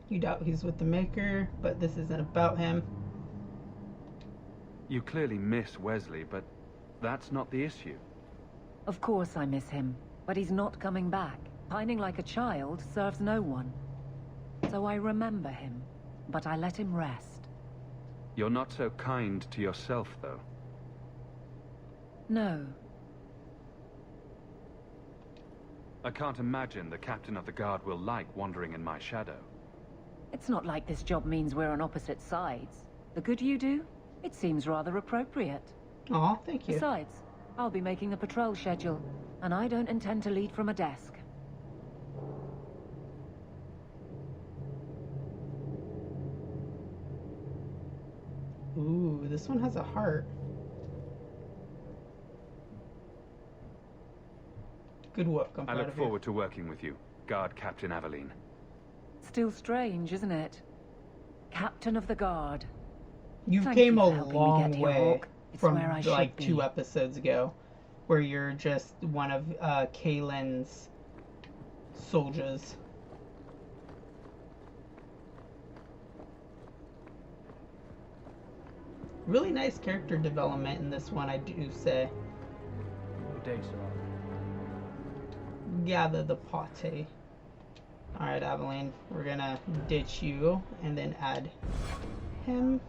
You doubt he's with the Maker, but this isn't about him. You clearly miss Wesley, but that's not the issue. Of course I miss him, but he's not coming back. Pining like a child serves no one. So I remember him, but I let him rest. You're not so kind to yourself, though. No. I can't imagine the captain of the guard will like wandering in my shadow. It's not like this job means we're on opposite sides. The good you do, it seems rather appropriate. Aw, thank you. Besides, I'll be making a patrol schedule, and I don't intend to lead from a desk. Ooh, this one has a heart. Good work, I'm I proud look of you. forward to working with you, Guard Captain Aveline. Still strange, isn't it? Captain of the Guard. You've Thank came you a for helping me long get here, way Hawke. It's from where I should like be. 2 episodes ago, where you're just one of Kaylin's soldiers. Really nice character development in this one, I do say. Good day, sir. Gather the party. Alright, Aveline, we're gonna ditch you and then add him.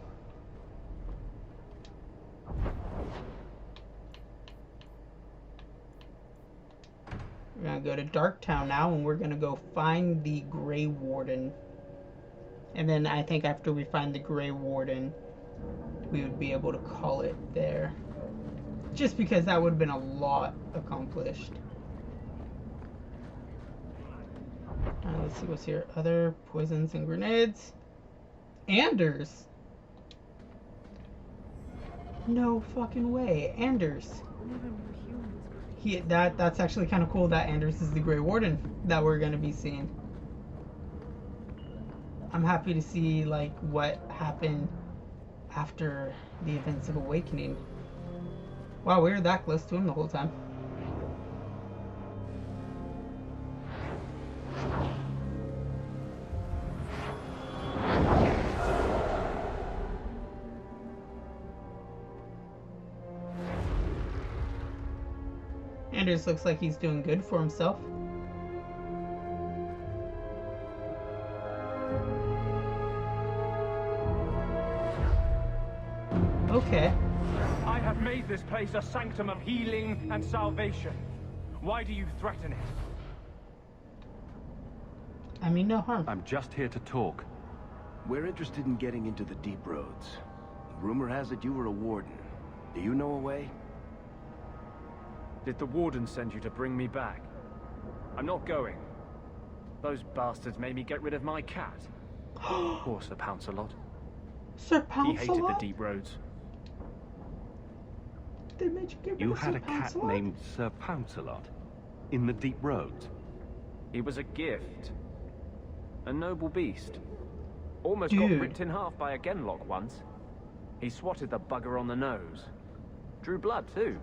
We're gonna go to Darktown now, and we're gonna go find the Grey Warden. And then I think after we find the Grey Warden, we would be able to call it there. Just because that would have been a lot accomplished. Alright, let's see what's here. Other poisons and grenades. Anders! No fucking way. Anders. That's actually kind of cool that Anders is the Grey Warden that we're gonna be seeing. I'm happy to see like what happened after the events of Awakening. Wow, we were that close to him the whole time. Anders looks like he's doing good for himself. Okay. I have made this place a sanctum of healing and salvation. Why do you threaten it? I mean, no harm. I'm just here to talk. We're interested in getting into the deep roads. Rumor has it you were a warden. Do you know a way? Did the warden send you to bring me back? I'm not going. Those bastards made me get rid of my cat. Poor Sir Pouncelot. Sir He hated the Pouncelot? deep roads. They made you get rid You of had Sir a cat Pouncelot? named Sir Pouncelot in the deep roads. He was a gift. A noble beast. Almost Dude. got ripped in half by a Genlock once. He swatted the bugger on the nose. Drew blood, too.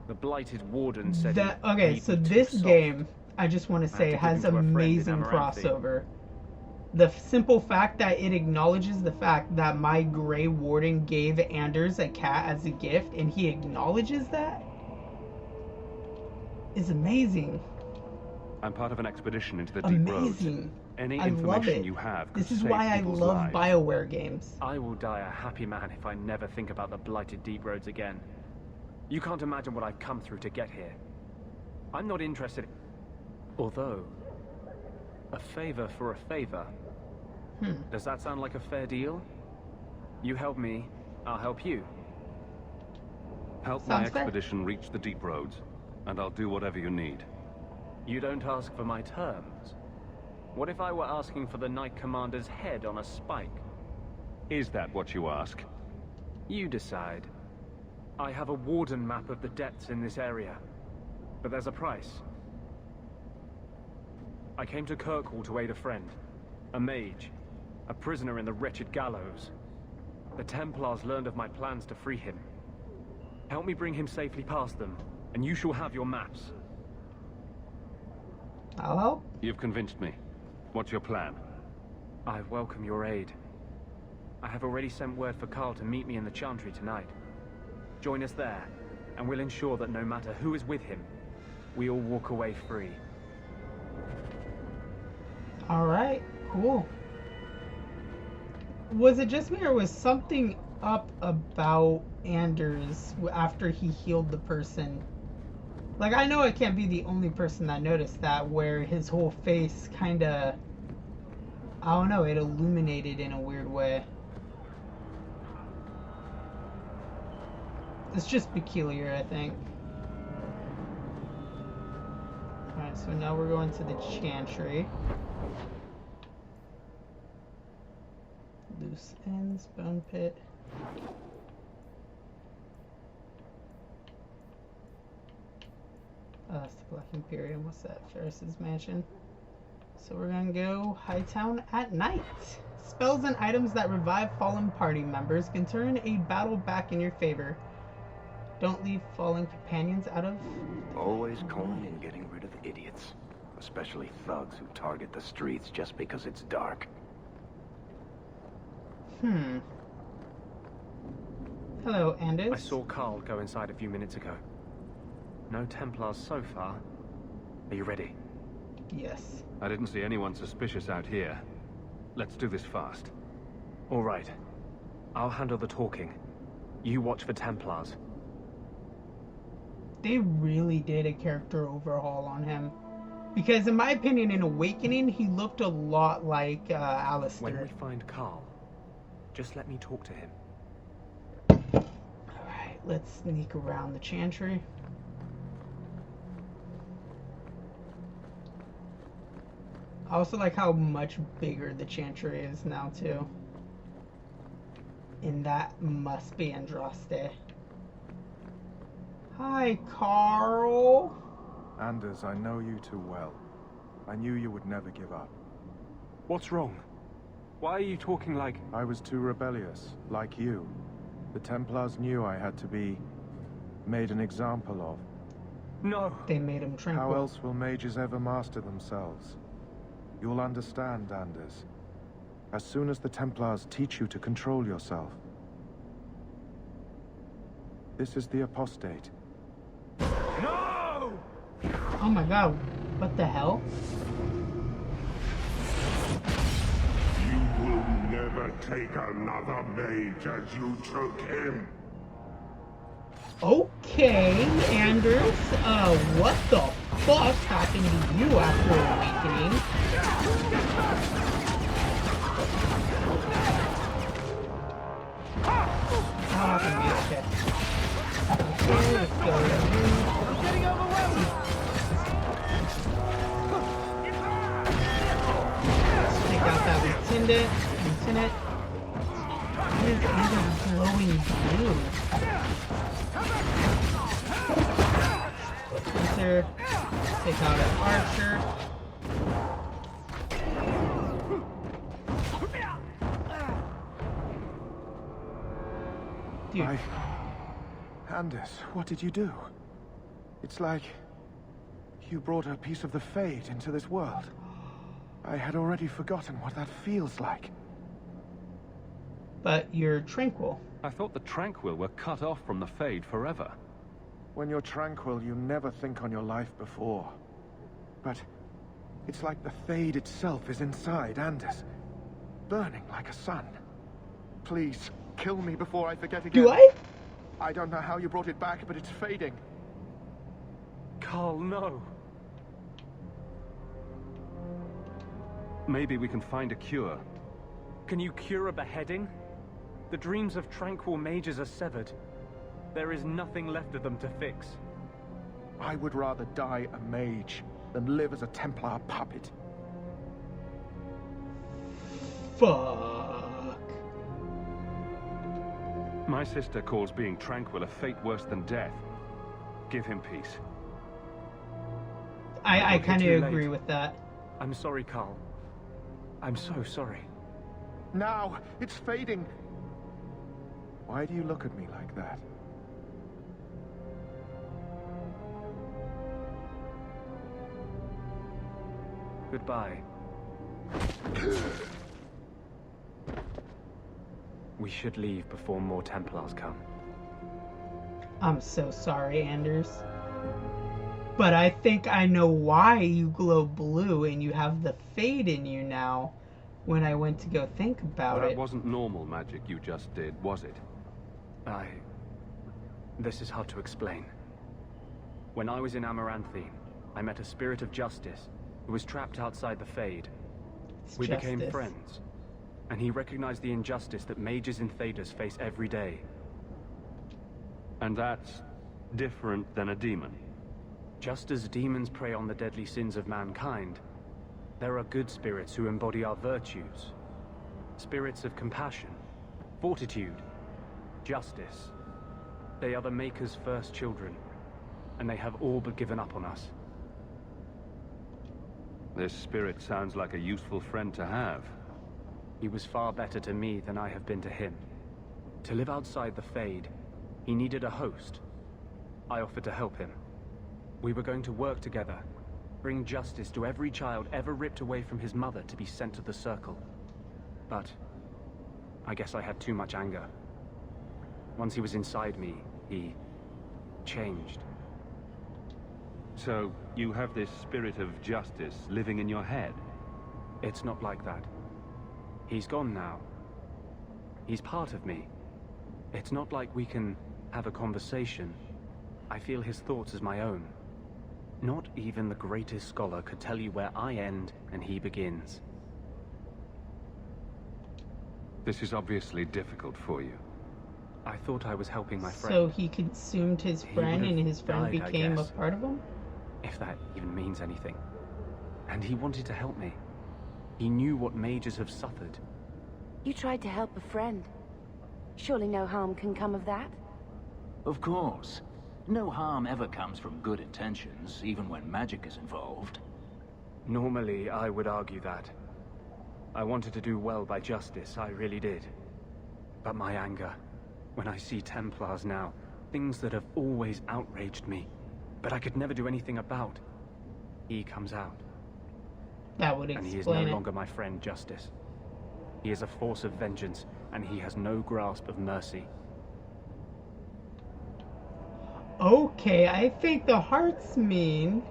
The blighted warden said That, he okay, made so me too this soft. game, I just want to I say, had to has give him to a friend in amazing Amaranthi. crossover. The simple fact that it acknowledges the fact that my Grey Warden gave Anders a cat as a gift, and he acknowledges that, is amazing. I'm part of an expedition into the deep roads. Amazing. Any I love information it. you have could This is save why I people's love lives. BioWare games. I will die a happy man if I never think about the blighted deep roads again. You can't imagine what I've come through to get here. I'm not interested. Although, a favor for a favor. Does that sound like a fair deal? You help me, I'll help you. Help my Sounds fair. expedition reach the deep roads, and I'll do whatever you need. You don't ask for my terms. What if I were asking for the Knight Commander's head on a spike? Is that what you ask? You decide. I have a warden map of the depths in this area, but there's a price. I came to Kirkwall to aid a friend, a mage, a prisoner in the wretched gallows. The Templars learned of my plans to free him. Help me bring him safely past them, and you shall have your maps. I'll help. You've convinced me. What's your plan? I welcome your aid. I have already sent word for Carl to meet me in the Chantry tonight. Join us there, and we'll ensure that no matter who is with him, we all walk away free. Alright, cool. Was it just me, or was something up about Anders after he healed the person? Like, I know I can't be the only person that noticed that, where his whole face kind of, I don't know, it illuminated in a weird way. It's just peculiar, I think. Alright, so now we're going to the Chantry. Loose ends, bone pit. Oh, that's the Black Imperium. What's that? Ferris's mansion. So we're gonna go Hightown at night. Spells and items that revive fallen party members can turn a battle back in your favor. Don't leave fallen companions out of... Always calling and getting rid of idiots. Especially thugs who target the streets just because it's dark. Hello, Anders. I saw Carl go inside a few minutes ago. No Templars so far. Are you ready? Yes. I didn't see anyone suspicious out here. Let's do this fast. All right. I'll handle the talking. You watch for Templars. They really did a character overhaul on him. Because in my opinion, in Awakening, he looked a lot like Alistair. When we find Carl, just let me talk to him. Alright, let's sneak around the Chantry. I also like how much bigger the Chantry is now, too. And that must be Andraste. Hi, Carl. Anders, I know you too well. I knew you would never give up. What's wrong? Why are you talking like... I was too rebellious, like you. The Templars knew I had to be made an example of. No! They made him tranquil. How else will mages ever master themselves? You'll understand, Anders. As soon as the Templars teach you to control yourself. This is the apostate. No! Oh my god, what the hell? You will never take another mage as you took him. Okay, Anders, what the fuck happened to you after Awakening? Oh, okay. Okay, let's go. I'm getting overwhelmed. Take out that lieutenant. What is Anders glowing blue? Hunter, take out an archer. Dude. Anders, what did you do? It's like you brought a piece of the Fade into this world. I had already forgotten what that feels like. But you're tranquil. I thought the Tranquil were cut off from the Fade forever. When you're tranquil, you never think on your life before. But it's like the Fade itself is inside Anders, burning like a sun. Please, kill me before I forget again. Do I? I don't know how you brought it back, but it's fading. Carl, no. Maybe we can find a cure. Can you cure a beheading? The dreams of tranquil mages are severed. There is nothing left of them to fix. I would rather die a mage than live as a Templar puppet. Fuck. My sister calls being tranquil a fate worse than death. Give him peace. I kind of agree with that. I'm sorry, Carl. I'm so sorry. Now, it's fading. Why do you look at me like that? Goodbye. We should leave before more Templars come. I'm so sorry, Anders. But I think I know why you glow blue and you have the Fade in you now. when I went to go think about it. That wasn't normal magic you just did, was it? This is hard to explain. When I was in Amaranthine, I met a spirit of justice who was trapped outside the Fade. We became friends, and he recognized the injustice that mages in Thedas face every day. And that's different than a demon? Just as demons prey on the deadly sins of mankind, there are good spirits who embody our virtues. Spirits of compassion, fortitude, justice. They are the Maker's first children, and they have all but given up on us. This spirit sounds like a useful friend to have. He was far better to me than I have been to him. To live outside the Fade, he needed a host. I offered to help him. We were going to work together, bring justice to every child ever ripped away from his mother to be sent to the Circle. But I guess I had too much anger. Once he was inside me, he changed. So, you have this spirit of justice living in your head? It's not like that. He's gone now. He's part of me. It's not like we can have a conversation. I feel his thoughts as my own. Not even the greatest scholar could tell you where I end and he begins. This is obviously difficult for you. I thought I was helping my friend. So he consumed his friend and his friend became a part of him? If that even means anything. And he wanted to help me. He knew what mages have suffered. You tried to help a friend. Surely no harm can come of that? Of course. No harm ever comes from good intentions, even when magic is involved. Normally, I would argue that. I wanted to do well by justice, I really did. But my anger, when I see Templars now, things that have always outraged me, but I could never do anything about, he comes out. That would explain it. And he is no longer my friend, Justice. He is a force of vengeance, and he has no grasp of mercy. Okay, I think the hearts mean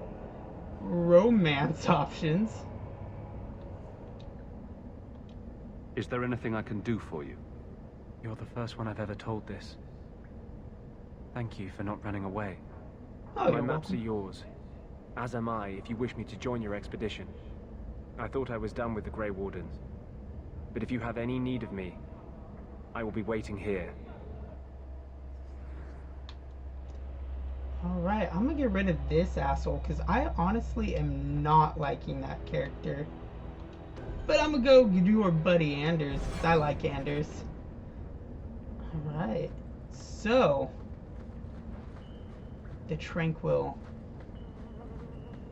romance options. Is there anything I can do for you? You're the first one I've ever told this. Thank you for not running away. Oh, my maps are yours. As am I, if you wish me to join your expedition. I thought I was done with the Grey Wardens. But if you have any need of me, I will be waiting here. Alright, I'm gonna get rid of this asshole, because I honestly am not liking that character. But I'm gonna go do our buddy Anders, because I like Anders. Alright, so... the Tranquil.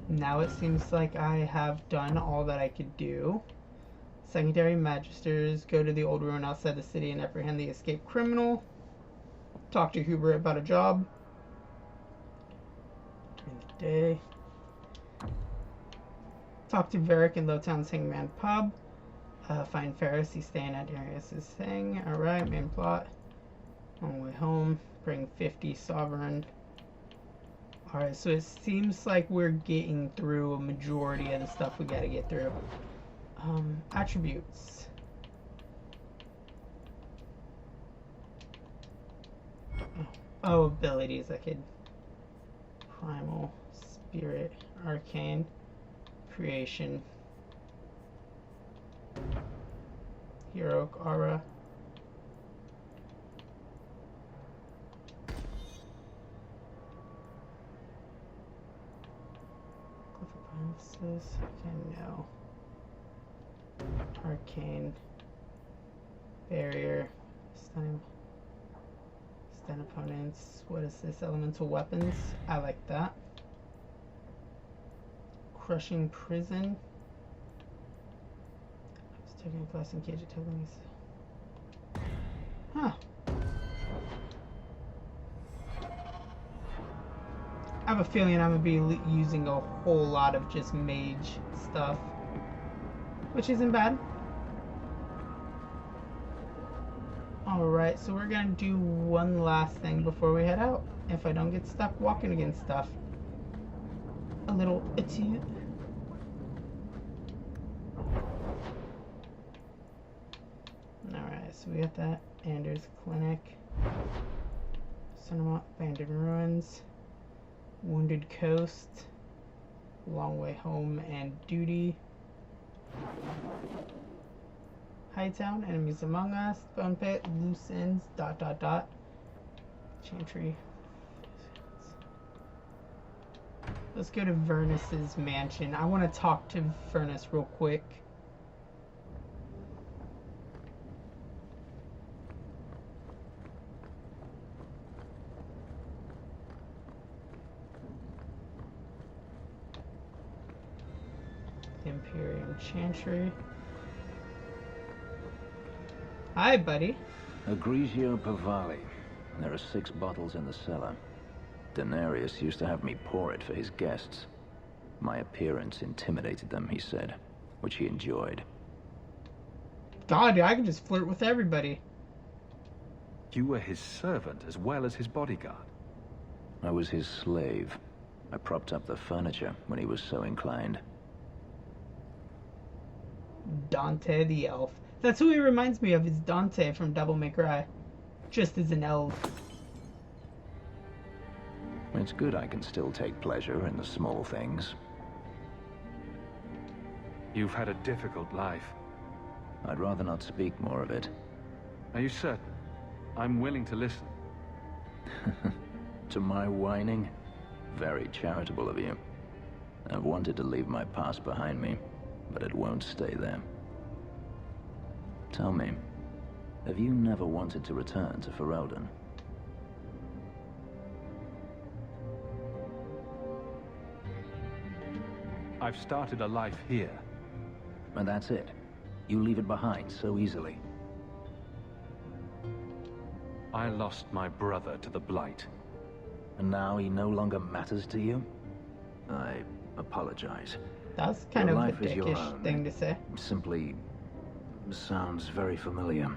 Now it seems like I have done all that I could do. Secondary Magisters, go to the old ruin outside the city and apprehend the escaped criminal. Talk to Hubert about a job. During the day. Talk to Varric in Lowtown's Hangman Pub. Find Ferris, he's staying at Darius's thing. Alright, main plot. On the way home. Bring 50 Sovereign. Alright, so it seems like we're getting through a majority of the stuff we gotta get through. Attributes. Oh, abilities I could. Primal, Spirit, Arcane, Creation, Heroic Aura. Okay, no. Arcane. Barrier. Stun opponents. What is this? Elemental weapons. I like that. Crushing Prison. It's taking a glass and cage of tokens. Huh. I have a feeling I'm going to be using a whole lot of just mage stuff, which isn't bad. Alright, so we're going to do one last thing before we head out, if I don't get stuck walking against stuff. A little etude. so we got that. Anders Clinic. Cinema, Abandoned Ruins. Wounded Coast. Long Way Home and Duty. Hightown, Enemies Among Us. Bone Pit, Loose Ends, ... Chantry. Let's go to Vernus's mansion. I want to talk to Vernus real quick. Imperium Chantry. Hi, buddy. Egregio Pavali. There are 6 bottles in the cellar. Denarius used to have me pour it for his guests. My appearance intimidated them, he said, which he enjoyed. God, I can just flirt with everybody. You were his servant as well as his bodyguard. I was his slave. I propped up the furniture when he was so inclined. Dante the Elf. That's who he reminds me of, is Dante from Devil May Cry. Just as an elf. It's good I can still take pleasure in the small things. You've had a difficult life. I'd rather not speak more of it. Are you certain? I'm willing to listen. To my whining? Very charitable of you. I've wanted to leave my past behind me, but it won't stay there. Tell me, have you never wanted to return to Ferelden? I've started a life here. And that's it? You leave it behind so easily? I lost my brother to the Blight. And now he no longer matters to you? I apologize. That's kind of a dickish thing to say. Simply sounds very familiar.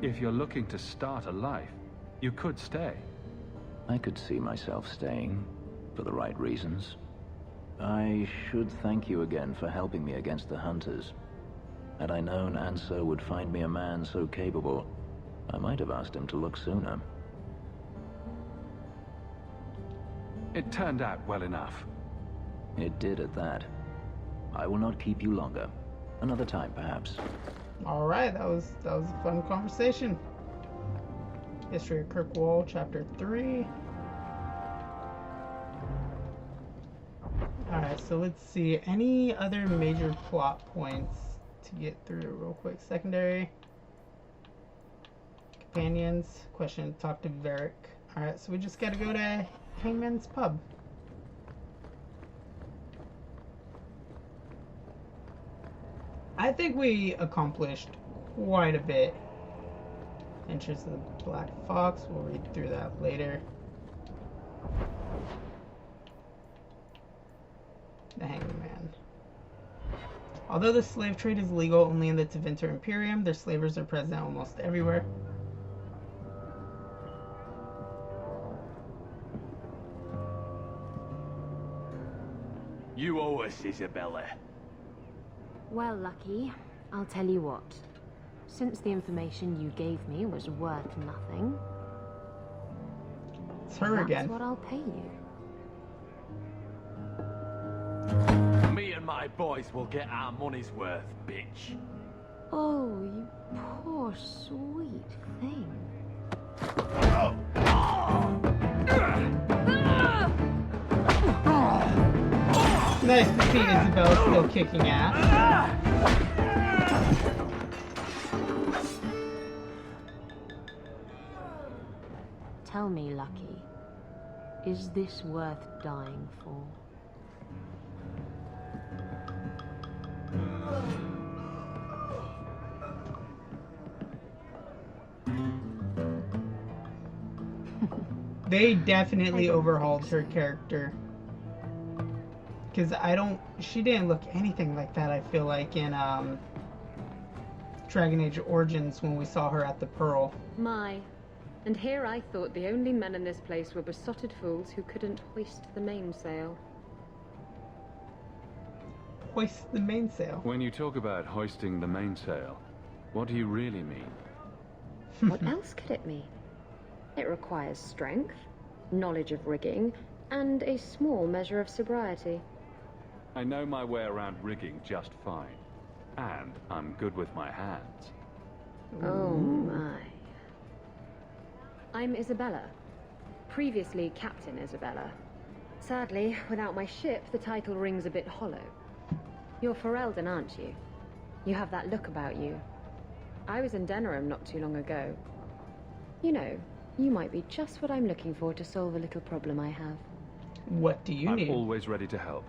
If you're looking to start a life, you could stay. I could see myself staying, for the right reasons. I should thank you again for helping me against the Hunters. Had I known Ansel would find me a man so capable, I might have asked him to look sooner. It turned out well enough. It did at that. I will not keep you longer. Another time, perhaps. All right, that was a fun conversation. History of Kirkwall, Chapter 3. All right, so let's see. Any other major plot points to get through real quick? Secondary. Companions. Question, talk to Varric. All right, so we just got to go to Hangman's Pub. I think we accomplished quite a bit. Adventures of the Black Fox, we'll read through that later. The Hangman. Although the slave trade is legal only in the Tevinter Imperium, their slavers are present almost everywhere. You owe us, Isabella. Well, Lucky, I'll tell you what. Since the information you gave me was worth nothing... It's her again. That's what I'll pay you. Me and my boys will get our money's worth, bitch. Oh, you poor sweet thing. Nice to see Isabella still kicking ass. Tell me, Lucky, is this worth dying for? They definitely overhauled her character. Because she didn't look anything like that, I feel like, in Dragon Age Origins when we saw her at the Pearl. My. And here I thought the only men in this place were besotted fools who couldn't hoist the mainsail. hoist the mainsail. When you talk about hoisting the mainsail, what do you really mean? What else could it mean? It requires strength, knowledge of rigging, and a small measure of sobriety. I know my way around rigging just fine. And I'm good with my hands. Oh my. I'm Isabella. Previously Captain Isabella. Sadly, without my ship, the title rings a bit hollow. You're Ferelden, aren't you? You have that look about you. I was in Denerim not too long ago. You know, you might be just what I'm looking for to solve a little problem I have. What do you need? I'm always ready to help.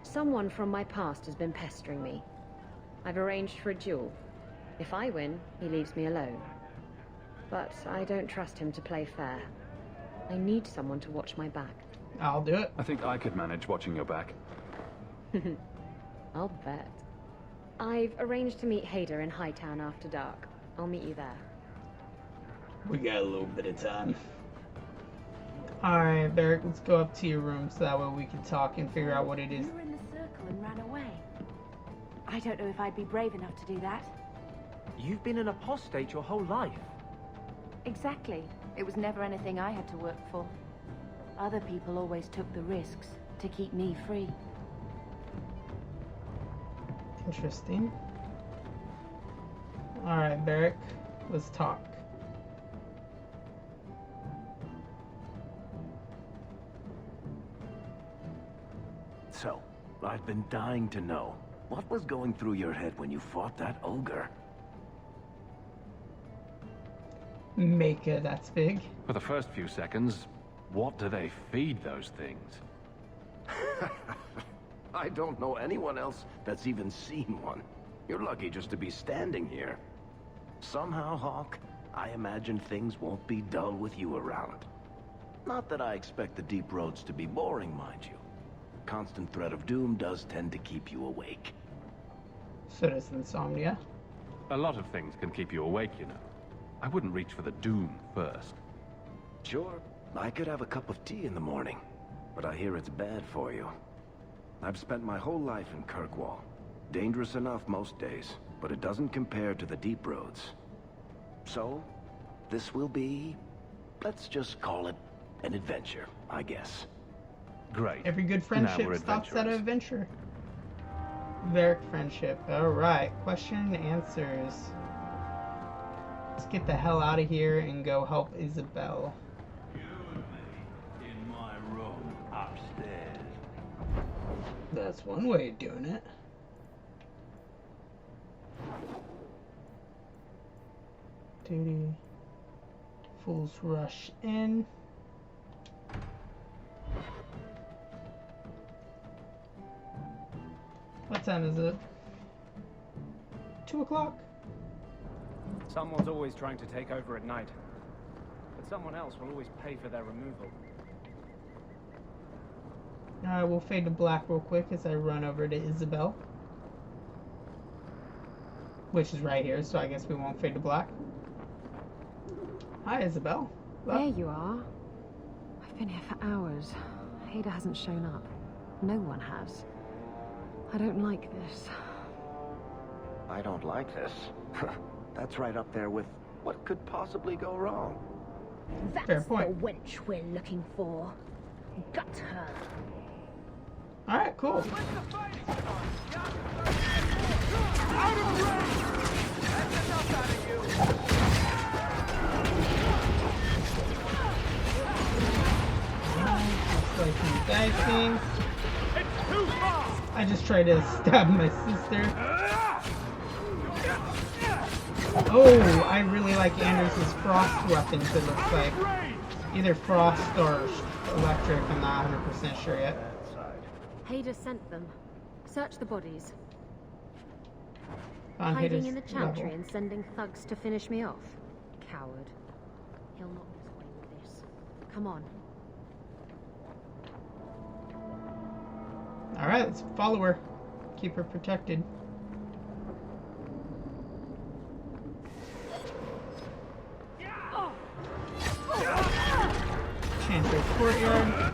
Someone from my past has been pestering me. I've arranged for a duel. If I win, he leaves me alone. But I don't trust him to play fair. I need someone to watch my back. I'll do it. I think I could manage watching your back. I'll bet. I've arranged to meet Hader in Hightown after dark. I'll meet you there. We got a little bit of time. Alright, Beric, let's go up to your room so that way we can talk and figure out what it is. You were in the circle and ran away. I don't know if I'd be brave enough to do that. You've been an apostate your whole life. Exactly. It was never anything I had to work for. Other people always took the risks to keep me free. Interesting. Alright, Beric, let's talk. So, I've been dying to know. What was going through your head when you fought that ogre? Maka, that's big. For the first few seconds, what do they feed those things? I don't know anyone else that's even seen one. You're lucky just to be standing here. Somehow, Hawke, I imagine things won't be dull with you around. Not that I expect the deep roads to be boring, mind you. Constant threat of doom does tend to keep you awake. So does insomnia. A lot of things can keep you awake, you know. I wouldn't reach for the doom first. Sure, I could have a cup of tea in the morning, but I hear it's bad for you. I've spent my whole life in Kirkwall. Dangerous enough most days, but it doesn't compare to the deep roads. So, this will be, let's just call it an adventure, I guess. Great. Every good friendship stops at an adventure. Beric friendship. Alright, question and answers. Let's get the hell out of here and go help Isabel. In my room upstairs. That's one way of doing it. Duty. Fools rush in. What time is it? 2 o'clock? Someone's always trying to take over at night. But someone else will always pay for their removal. Alright, we'll fade to black real quick as I run over to Isabel. Which is right here, so I guess we won't fade to black. Hi, Isabel. There you are. I've been here for hours. Hader hasn't shown up. No one has. I don't like this. I don't like this. That's right up there with what could possibly go wrong. That's Fair point. the wench we're looking for. Gut her. Alright, cool. Dicing. I just tried to stab my sister. Oh, I really like Anders' frost weapons, it looks like. Either frost or electric, I'm not 100% sure yet. Hader sent them. Search the bodies. On Hiding Hader's in the chantry level. and sending thugs to finish me off. Coward. He'll not get away with this. Come on. Alright, let's follow her. Keep her protected. Chantry courtyard.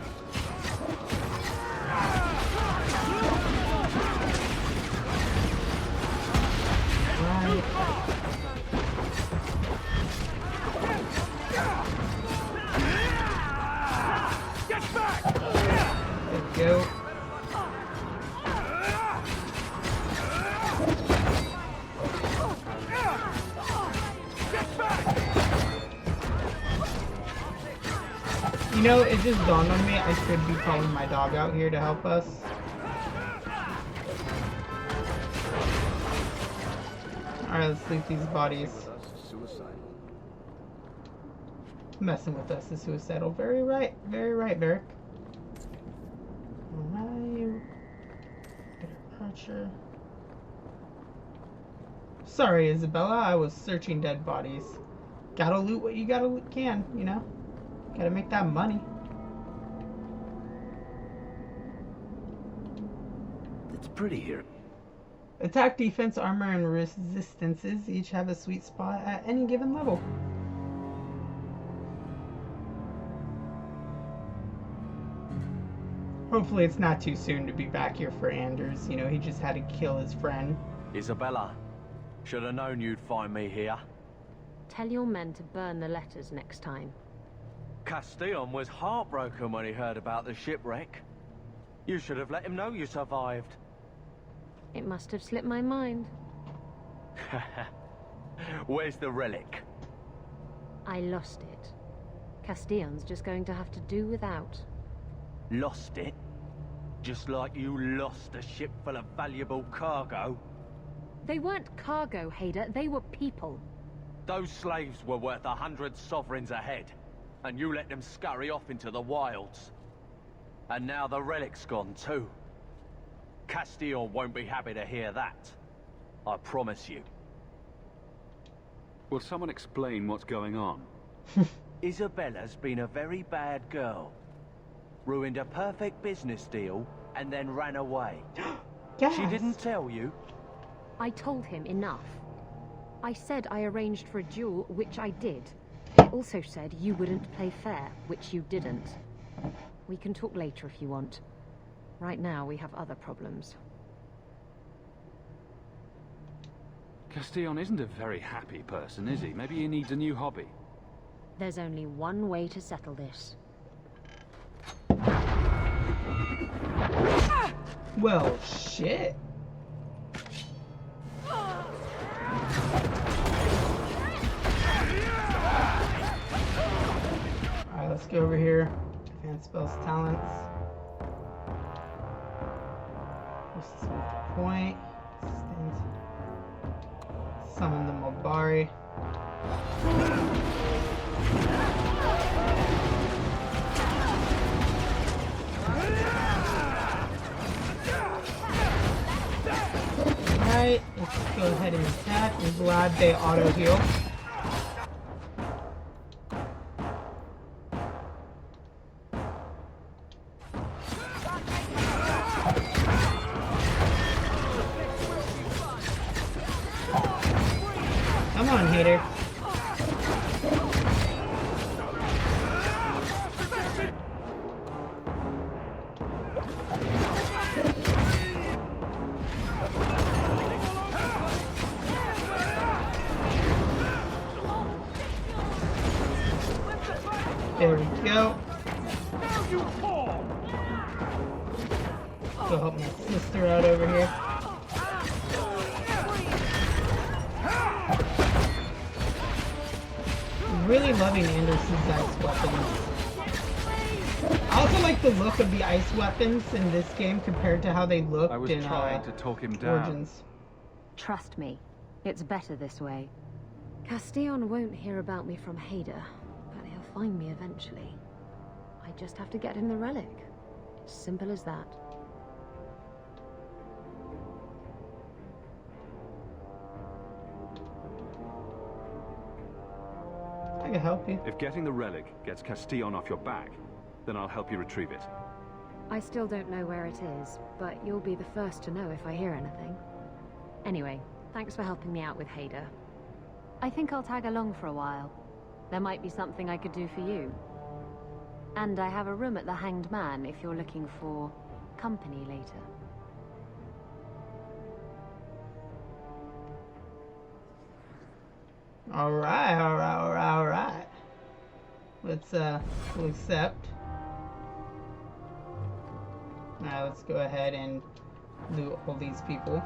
You know, it just dawned on me I should be calling my dog out here to help us. Alright, let's loot these bodies. Messing with us is suicidal. Very right, Beric. Alright. Departure. Sorry, Isabella, I was searching dead bodies. Gotta loot what you can, you know? Gotta make that money. It's pretty here. Attack, defense, armor, and resistances each have a sweet spot at any given level. Hopefully it's not too soon to be back here for Anders. You know, he just had to kill his friend. Isabella, should have known you'd find me here. Tell your men to burn the letters next time. Castillon was heartbroken when he heard about the shipwreck. You should have let him know you survived. It must have slipped my mind. Where's the relic? I lost it. Castillon's just going to have to do without. Lost it? Just like you lost a ship full of valuable cargo? They weren't cargo, Hader. They were people. Those slaves were worth 100 sovereigns a head, and you let them scurry off into the wilds. And now the relic's gone too. Castillon won't be happy to hear that. I promise you. Will someone explain what's going on? Isabella's been a very bad girl. Ruined a perfect business deal, and then ran away. Yes. She didn't tell you? I told him enough. I said I arranged for a duel, which I did. I also said you wouldn't play fair, which you didn't. We can talk later if you want. Right now, we have other problems. Castillon isn't a very happy person, is he? Maybe he needs a new hobby. There's only one way to settle this. Well, shit. Alright, let's go over here. Advanced spells, talents. Just move the point. Summon the Mulbari. Alright, let's go ahead and attack. I'm glad they auto heal. Come on, hater. There we go. Go help my sister out over here. Really loving Anderson's ice weapons. I also like the look of the ice weapons in this game compared to how they looked in trying to talk him down. Origins. Trust me, it's better this way. Castillon won't hear about me from Hader, but he'll find me eventually. I just have to get him the relic. Simple as that. I can help you. If getting the relic gets Castillon off your back, then I'll help you retrieve it. I still don't know where it is, but you'll be the first to know if I hear anything. Anyway, thanks for helping me out with Hader. I think I'll tag along for a while. There might be something I could do for you. And I have a room at the Hanged Man if you're looking for company later. Alright. Let's, we'll accept. Now let's go ahead and loot all these people.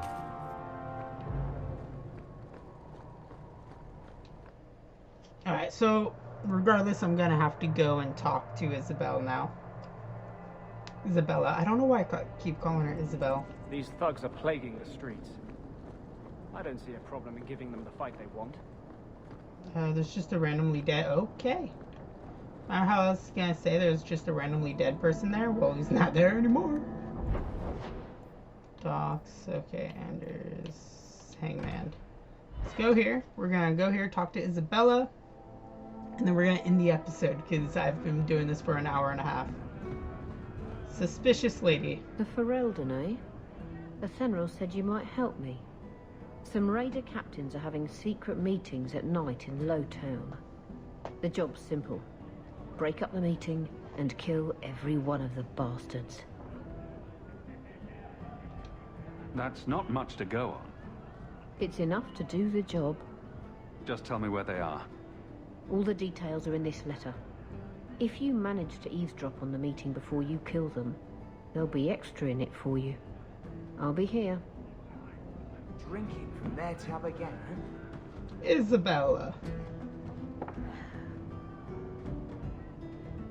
Alright, so regardless, I'm gonna have to go and talk to Isabel now. Isabella. I don't know why I keep calling her Isabel. These thugs are plaguing the streets. I don't see a problem in giving them the fight they want. There's just a randomly dead... Okay. I don't know how else is gonna say there's just a randomly dead person there. Well, he's not there anymore. Docks. Okay, Anders. Hangman. Let's go here. We're gonna go here, talk to Isabella. And then we're gonna end the episode, because I've been doing this for an hour and a half. Suspicious lady. The Ferelden, eh? The Fenrir said you might help me. Some raider captains are having secret meetings at night in Lowtown. The job's simple. Break up the meeting and kill every one of the bastards. That's not much to go on. It's enough to do the job. Just tell me where they are. All the details are in this letter. If you manage to eavesdrop on the meeting before you kill them, there'll be extra in it for you. I'll be here. Drinking from their tab again, huh? Isabella.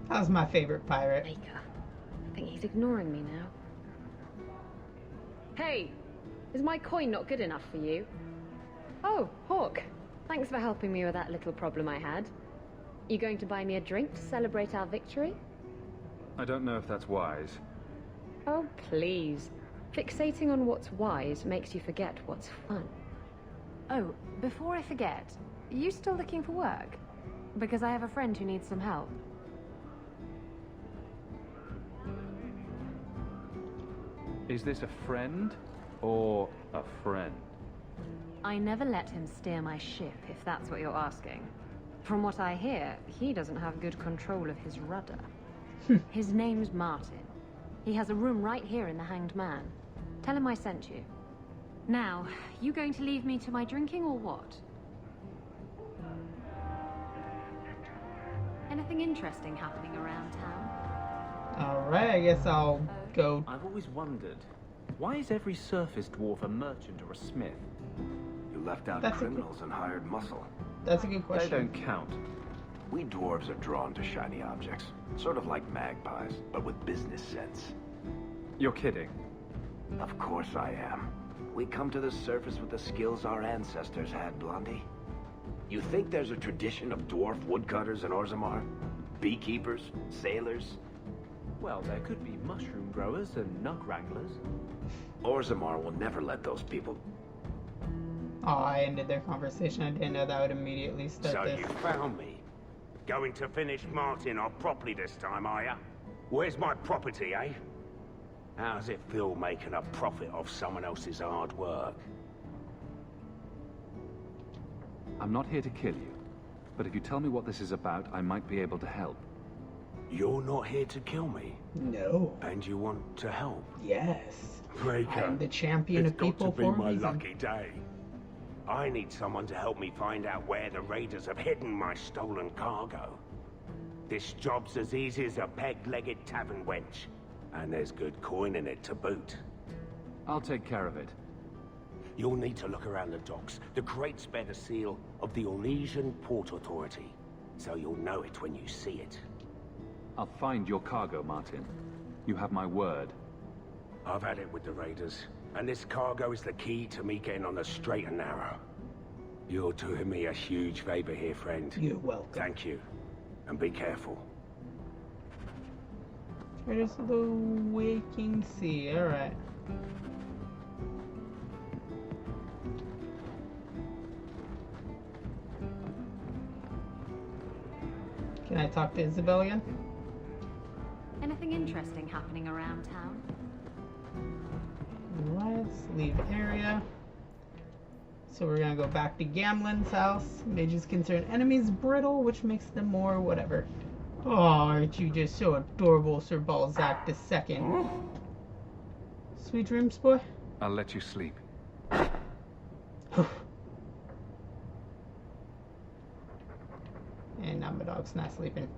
How's my favorite pirate? Baker. I think he's ignoring me now. Hey! Is my coin not good enough for you? Oh, Hawke. Thanks for helping me with that little problem I had. You going to buy me a drink to celebrate our victory? I don't know if that's wise. Oh, please. Fixating on what's wise makes you forget what's fun. Oh, before I forget, are you still looking for work? Because I have a friend who needs some help. Is this a friend or a friend? I never let him steer my ship, if that's what you're asking. From what I hear, he doesn't have good control of his rudder. His name's Martin. He has a room right here in the Hanged Man. Tell him I sent you. Now, you going to leave me to my drinking or what? Anything interesting happening around town? Alright, I guess I'll go. I've always wondered, why is every surface dwarf a merchant or a smith? You left out criminals and hired muscle. That's a good question. They don't count. We dwarves are drawn to shiny objects. Sort of like magpies, but with business sense. You're kidding. Of course I am. We come to the surface with the skills our ancestors had, Blondie. You think there's a tradition of dwarf woodcutters in Orzammar? Beekeepers? Sailors? Well, there could be mushroom growers and nug wranglers. Orzammar will never let those people... Oh, I ended their conversation. I didn't know that would immediately start So this. you found me. Going to finish Martin off properly this time, are ya? Where's my property, eh? How's it feel making a profit off someone else's hard work? I'm not here to kill you, but if you tell me what this is about, I might be able to help. You're not here to kill me? No. And you want to help? Yes. Breaker, I'm the champion of people it's got to for be a my reason. lucky day. I need someone to help me find out where the raiders have hidden my stolen cargo. This job's as easy as a peg-legged tavern wench. And there's good coin in it to boot. I'll take care of it. You'll need to look around the docks. The crates bear the seal of the Ornesian Port Authority, so you'll know it when you see it. I'll find your cargo, Martin. You have my word. I've had it with the raiders, and this cargo is the key to me getting on the straight and narrow. You're doing me a huge favor here, friend. You're welcome. Thank you, and be careful. Traders of the Waking Sea. Alright. Can I talk to Isabel again? Anything interesting happening around town? Let's leave area. So we're gonna go back to Gamlen's house. Mages concern enemies brittle, which makes them more whatever. Oh, aren't you just so adorable, Sir Balzac II? Sweet dreams, boy. I'll let you sleep. And now my dog's not sleeping.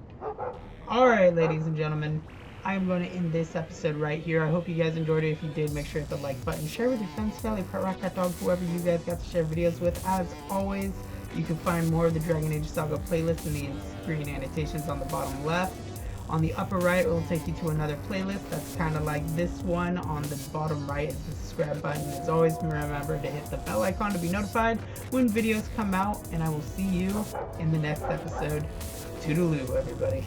Alright, ladies and gentlemen. I'm going to end this episode right here. I hope you guys enjoyed it. If you did, make sure to hit the like button. Share with your friends, family, pet, rock, cat, dog, whoever you guys got to share videos with. As always, You can find more of the Dragon Age Saga playlist in the screen annotations on the bottom left. On the upper right, it will take you to another playlist that's kind of like this one. On the bottom right is the subscribe button. As always, remember to hit the bell icon to be notified when videos come out, and I will see you in the next episode. Toodaloo, everybody.